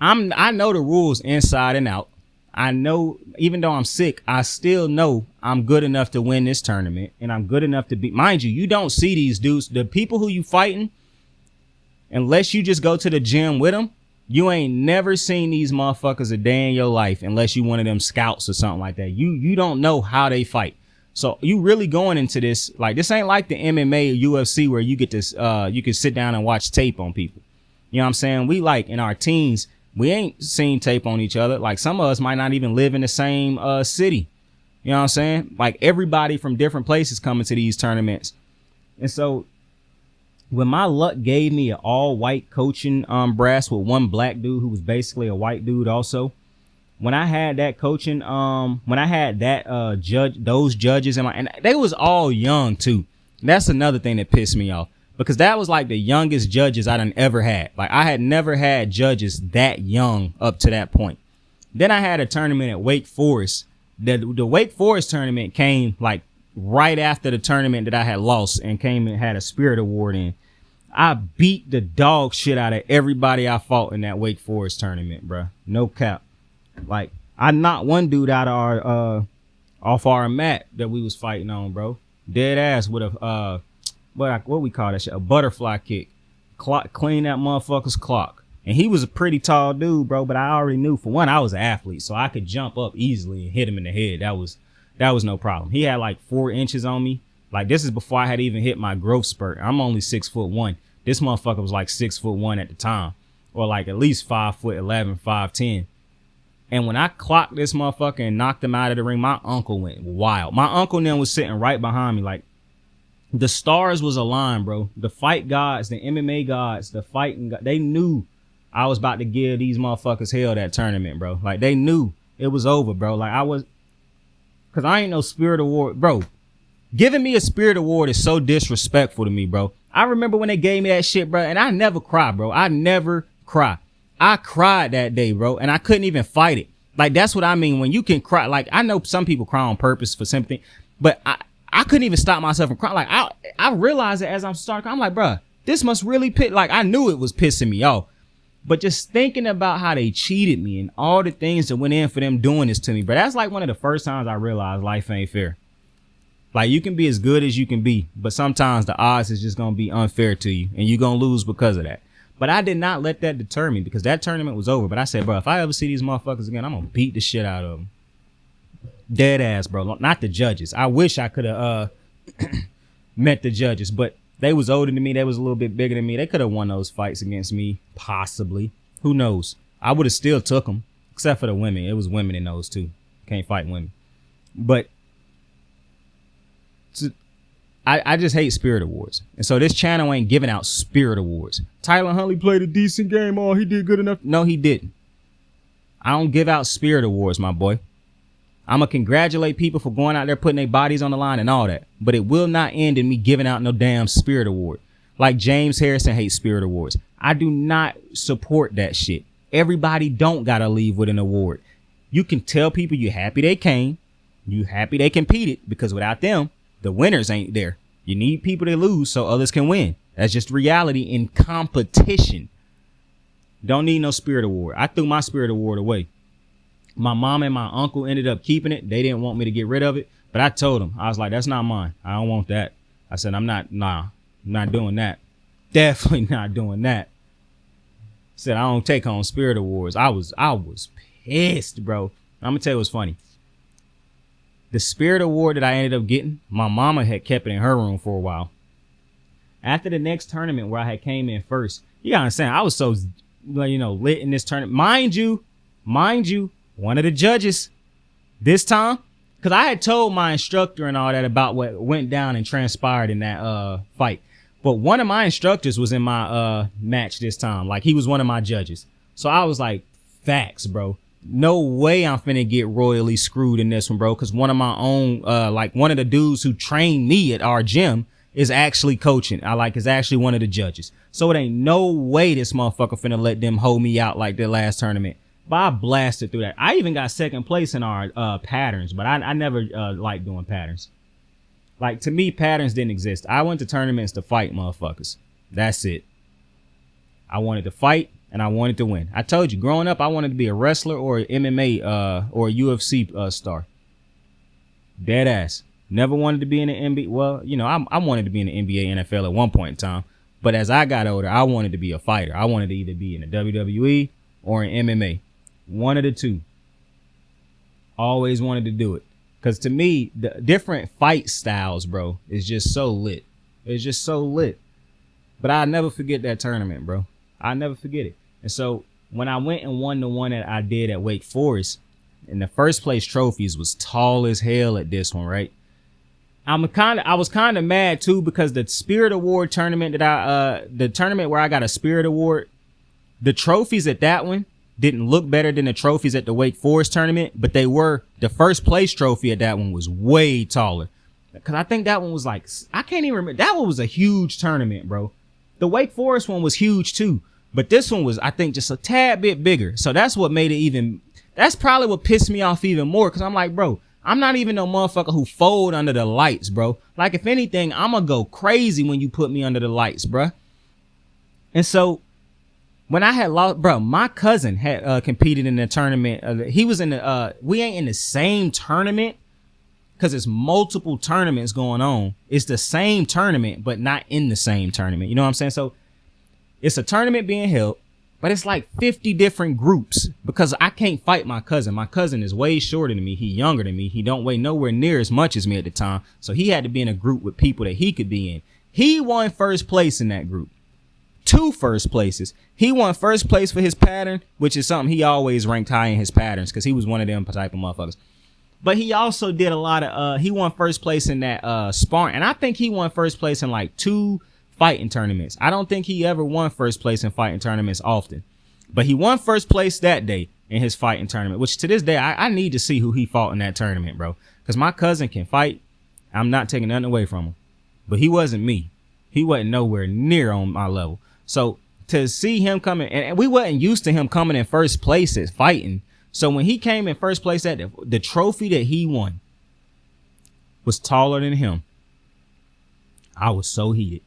I know the rules inside and out. I know, even though I'm sick, I still know I'm good enough to win this tournament, and I'm good enough to beat. Mind you don't see these dudes, the people who you fighting, unless you just go to the gym with them. You ain't never seen these motherfuckers a day in your life unless you one of them scouts or something like that. You don't know how they fight. So you really going into this, like, this ain't like the MMA or UFC where you get this, you can sit down and watch tape on people. You know what I'm saying? We, like, in our teens, we ain't seen tape on each other. Like, some of us might not even live in the same city. You know what I'm saying? Like, everybody from different places coming to these tournaments. And so when my luck gave me an all-white coaching brass with one black dude who was basically a white dude also, when I had that coaching, when I had that those judges and they was all young too. That's another thing that pissed me off, because that was like the youngest judges I done ever had. Like, I had never had judges that young up to that point. Then I had a tournament at Wake Forest. The Wake Forest tournament came like right after the tournament that I had lost and came and had a spirit award in. I beat the dog shit out of everybody I fought in that Wake Forest tournament, bro. No cap. Like, I knocked one dude out of our off our mat that we was fighting on, bro. Dead ass with a what we call that shit? A butterfly kick. Clean that motherfucker's clock. And he was a pretty tall dude, bro, but I already knew, for one, I was an athlete, so I could jump up easily and hit him in the head. That was no problem. He had like 4 inches on me. Like, this is before I had even hit my growth spurt. I'm only 6'1". This motherfucker was like 6'1" at the time, or like at least 5'11", 5'10". And when I clocked this motherfucker and knocked him out of the ring, my uncle went wild. My uncle then was sitting right behind me. Like, the stars was aligned, bro. The fight gods, the MMA gods, the fighting gods, they knew I was about to give these motherfuckers hell that tournament, bro. Like, they knew it was over, bro. Like, because I ain't no Spirit Award, bro. Giving me a Spirit Award is so disrespectful to me, bro. I remember when they gave me that shit, bro, and I never cry, bro. I never cry. I cried that day, bro, and I couldn't even fight it. Like, that's what I mean. When you can cry, like, I know some people cry on purpose for something, but I couldn't even stop myself from crying. Like, I realized it as I'm starting. I'm like, bro, this must really like, I knew it was pissing me off. But just thinking about how they cheated me and all the things that went in for them doing this to me, bro, that's like one of the first times I realized life ain't fair. Like, you can be as good as you can be, but sometimes the odds is just going to be unfair to you, and you're going to lose because of that. But I did not let that deter me, because that tournament was over. But I said, bro, if I ever see these motherfuckers again, I'm going to beat the shit out of them. Dead ass, bro. Not the judges. I wish I could have met the judges, but they was older than me. They was a little bit bigger than me. They could have won those fights against me, possibly. Who knows? I would have still took them, except for the women. It was women in those too. Can't fight women. But I just hate Spirit Awards. And so this channel ain't giving out Spirit Awards. Tyler Huntley played a decent game. Oh, he did good enough. No, he didn't. I don't give out Spirit Awards, my boy. I'm going to congratulate people for going out there, putting their bodies on the line and all that. But it will not end in me giving out no damn Spirit Award. Like James Harrison hates Spirit Awards. I do not support that shit. Everybody don't got to leave with an award. You can tell people you happy they came. You happy they competed, because without them, the winners ain't there. You need people to lose so others can win. That's just reality in competition. Don't need no Spirit Award. I threw my Spirit Award away. My mom and my uncle ended up keeping it. They didn't want me to get rid of it, but I told them, I was like, that's not mine. I don't want that. I said, I'm not doing that. Definitely not doing that. Said, I don't take home Spirit Awards. I was pissed, bro. I'm gonna tell you what's funny. The Spirit Award that I ended up getting, my mama had kept it in her room for a while. After the next tournament where I had came in first, you gotta understand, I was so, lit in this tournament. Mind you, one of the judges this time, because I had told my instructor and all that about what went down and transpired in that fight. But one of my instructors was in my match this time. Like, he was one of my judges. So I was like, facts, bro. No way I'm finna get royally screwed in this one, bro. Because one of my own, one of the dudes who trained me at our gym is actually coaching. Is actually one of the judges. So it ain't no way this motherfucker finna let them hold me out like their last tournament. But I blasted through that. I even got second place in our patterns, but I never liked doing patterns. Like, to me, patterns didn't exist. I went to tournaments to fight motherfuckers. That's it. I wanted to fight and I wanted to win. I told you, growing up, I wanted to be a wrestler or an MMA or a UFC star. Dead ass. Never wanted to be in the NBA. Well, I wanted to be in the NBA, NFL at one point in time. But as I got older, I wanted to be a fighter. I wanted to either be in the WWE or in MMA. One of the two. Always wanted to do it. Because to me, the different fight styles, bro, is just so lit. It's just so lit. But I'll never forget that tournament, bro. I'll never forget it. And so when I went and won the one that I did at Wake Forest, and the first place trophies was tall as hell at this one, right? I was kind of mad too, because the Spirit Award tournament the tournament where I got a Spirit Award, the trophies at that one didn't look better than the trophies at the Wake Forest tournament, but the first place trophy at that one was way taller. Cause I think that one was I can't even remember. That one was a huge tournament, bro. The Wake Forest one was huge too, but this one was, I think, just a tad bit bigger. So that's what made it that's probably what pissed me off even more. Cause I'm like, bro, I'm not even no motherfucker who fold under the lights, bro. Like, if anything, I'm gonna go crazy when you put me under the lights, bro. And so when I had lost, bro, my cousin had competed in the tournament. He was in the, we ain't in the same tournament because it's multiple tournaments going on. It's the same tournament, but not in the same tournament. You know what I'm saying? So it's a tournament being held, but it's like 50 different groups because I can't fight my cousin. My cousin is way shorter than me. He younger than me. He don't weigh nowhere near as much as me at the time. So he had to be in a group with people that he could be in. He won first place in that group. 2 first places. He won first place for his pattern, which is something he always ranked high in his patterns because he was one of them type of motherfuckers. But he also did a lot of, he won first place in that sparring. And I think he won first place in like 2 fighting tournaments. I don't think he ever won first place in fighting tournaments often. But he won first place that day in his fighting tournament, which to this day, I need to see who he fought in that tournament, bro. Because my cousin can fight. I'm not taking nothing away from him. But he wasn't me. He wasn't nowhere near on my level. So to see him coming, and we wasn't used to him coming in first place at fighting. So when he came in first place at the trophy that he won was taller than him. I was so heated.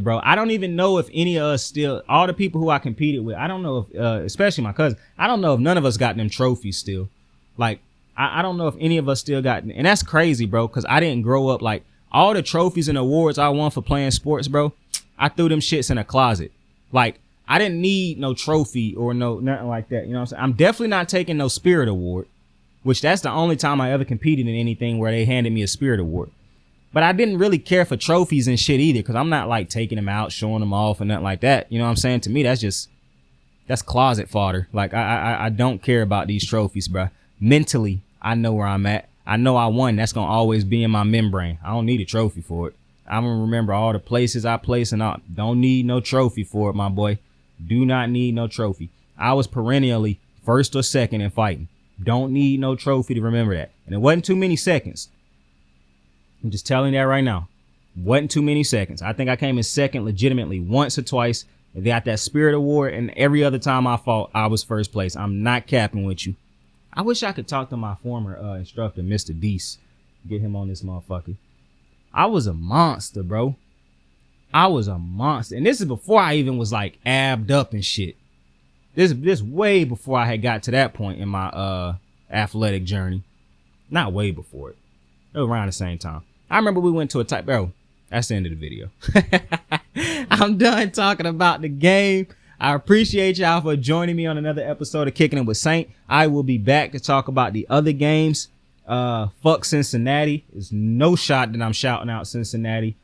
Bro. I don't even know if any of us still, all the people who I competed with, I don't know if, especially my cousin, I don't know if none of us got them trophies still. Like, I don't know if any of us still got, and that's crazy, bro, because I didn't grow up like all the trophies and awards I won for playing sports, bro. I threw them shits in a closet. Like, I didn't need no trophy or nothing like that. You know what I'm saying? I'm definitely not taking no Spirit Award, which that's the only time I ever competed in anything where they handed me a Spirit Award. But I didn't really care for trophies and shit either, because I'm not like taking them out, showing them off and nothing like that. You know what I'm saying? To me, that's closet fodder. Like, I don't care about these trophies, bro. Mentally, I know where I'm at. I know I won. That's going to always be in my membrane. I don't need a trophy for it. I'm going to remember all the places I placed and all. Don't need no trophy for it, my boy. Do not need no trophy. I was perennially first or second in fighting. Don't need no trophy to remember that. And it wasn't too many seconds. I'm just telling you that right now. Wasn't too many seconds. I think I came in second legitimately once or twice. They got that Spirit Award, and every other time I fought, I was first place. I'm not capping with you. I wish I could talk to my former instructor, Mr. Deese. Get him on this motherfucker. I was a monster, bro. I was a monster. And this is before I even was like abbed up and shit. This way before I had got to that point in my athletic journey. Not way before it. It was around the same time. I remember we went to a type, bro. That's the end of the video. I'm done talking about the game. I appreciate y'all for joining me on another episode of Kicking It with Saint. I will be back to talk about the other games. Fuck Cincinnati. There's no shot that I'm shouting out Cincinnati.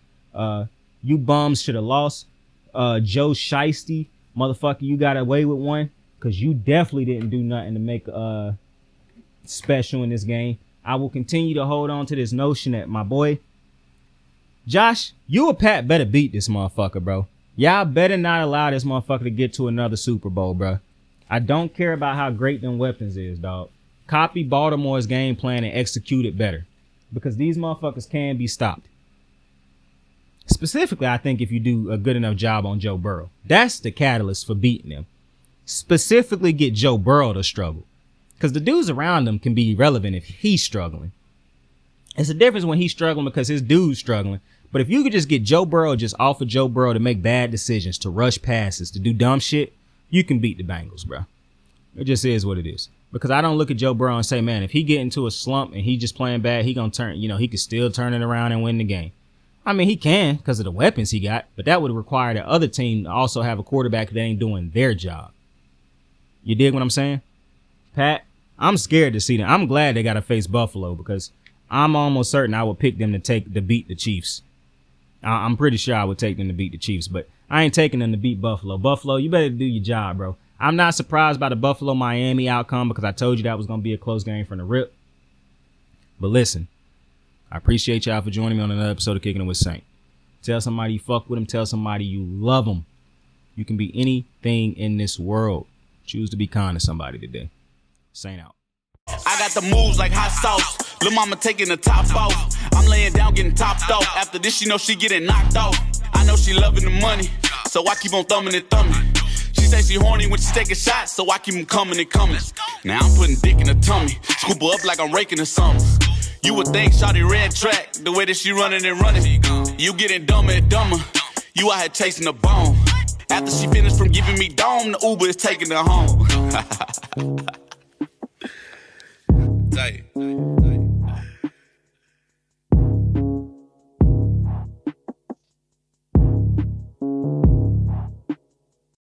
You bums should have lost. Joe Shiesty, motherfucker, you got away with one because you definitely didn't do nothing to make special in this game. I will continue to hold on to this notion that my boy Josh, you or Pat better beat this motherfucker, bro. Y'all better not allow this motherfucker to get to another Super Bowl, bro. I don't care about how great them weapons is, dog. Copy Baltimore's game plan and execute it better, because these motherfuckers can be stopped. Specifically, I think if you do a good enough job on Joe Burrow, that's the catalyst for beating them. Specifically, get Joe Burrow to struggle, because the dudes around him can be irrelevant if he's struggling. It's a difference when he's struggling because his dude's struggling. But if you could just get Joe Burrow, just off of Joe Burrow to make bad decisions, to rush passes, to do dumb shit, you can beat the Bengals, bro. It just is what it is. Because I don't look at Joe Burrow and say, man, if he get into a slump and he just playing bad, he gonna turn, he could still turn it around and win the game. I mean, he can because of the weapons he got, but that would require the other team to also have a quarterback that ain't doing their job. You dig what I'm saying? Pat, I'm scared to see them. I'm glad they got to face Buffalo, because I'm almost certain I would pick them to beat the Chiefs. I'm pretty sure I would take them to beat the Chiefs, but I ain't taking them to beat Buffalo. Buffalo, you better do your job, bro. I'm not surprised by the Buffalo-Miami outcome, because I told you that was going to be a close game from the rip. But listen, I appreciate y'all for joining me on another episode of Kicking It with Saint. Tell somebody you fuck with them. Tell somebody you love them. You can be anything in this world. Choose to be kind to somebody today. Saint out. I got the moves like hot sauce. Lil' mama taking the top off. I'm laying down getting topped off. After this, she know she getting knocked off. I know she loving the money, so I keep on thumbing and thumbing. She say she horny when she taking shots, so I keep them coming and coming. Now I'm putting dick in her tummy, scoop her up like I'm raking her something. You would think shawty red track, the way that she running and running. You getting dumber and dumber. You out here chasing a bone. After she finished from giving me dome, the Uber is taking her home. Hey.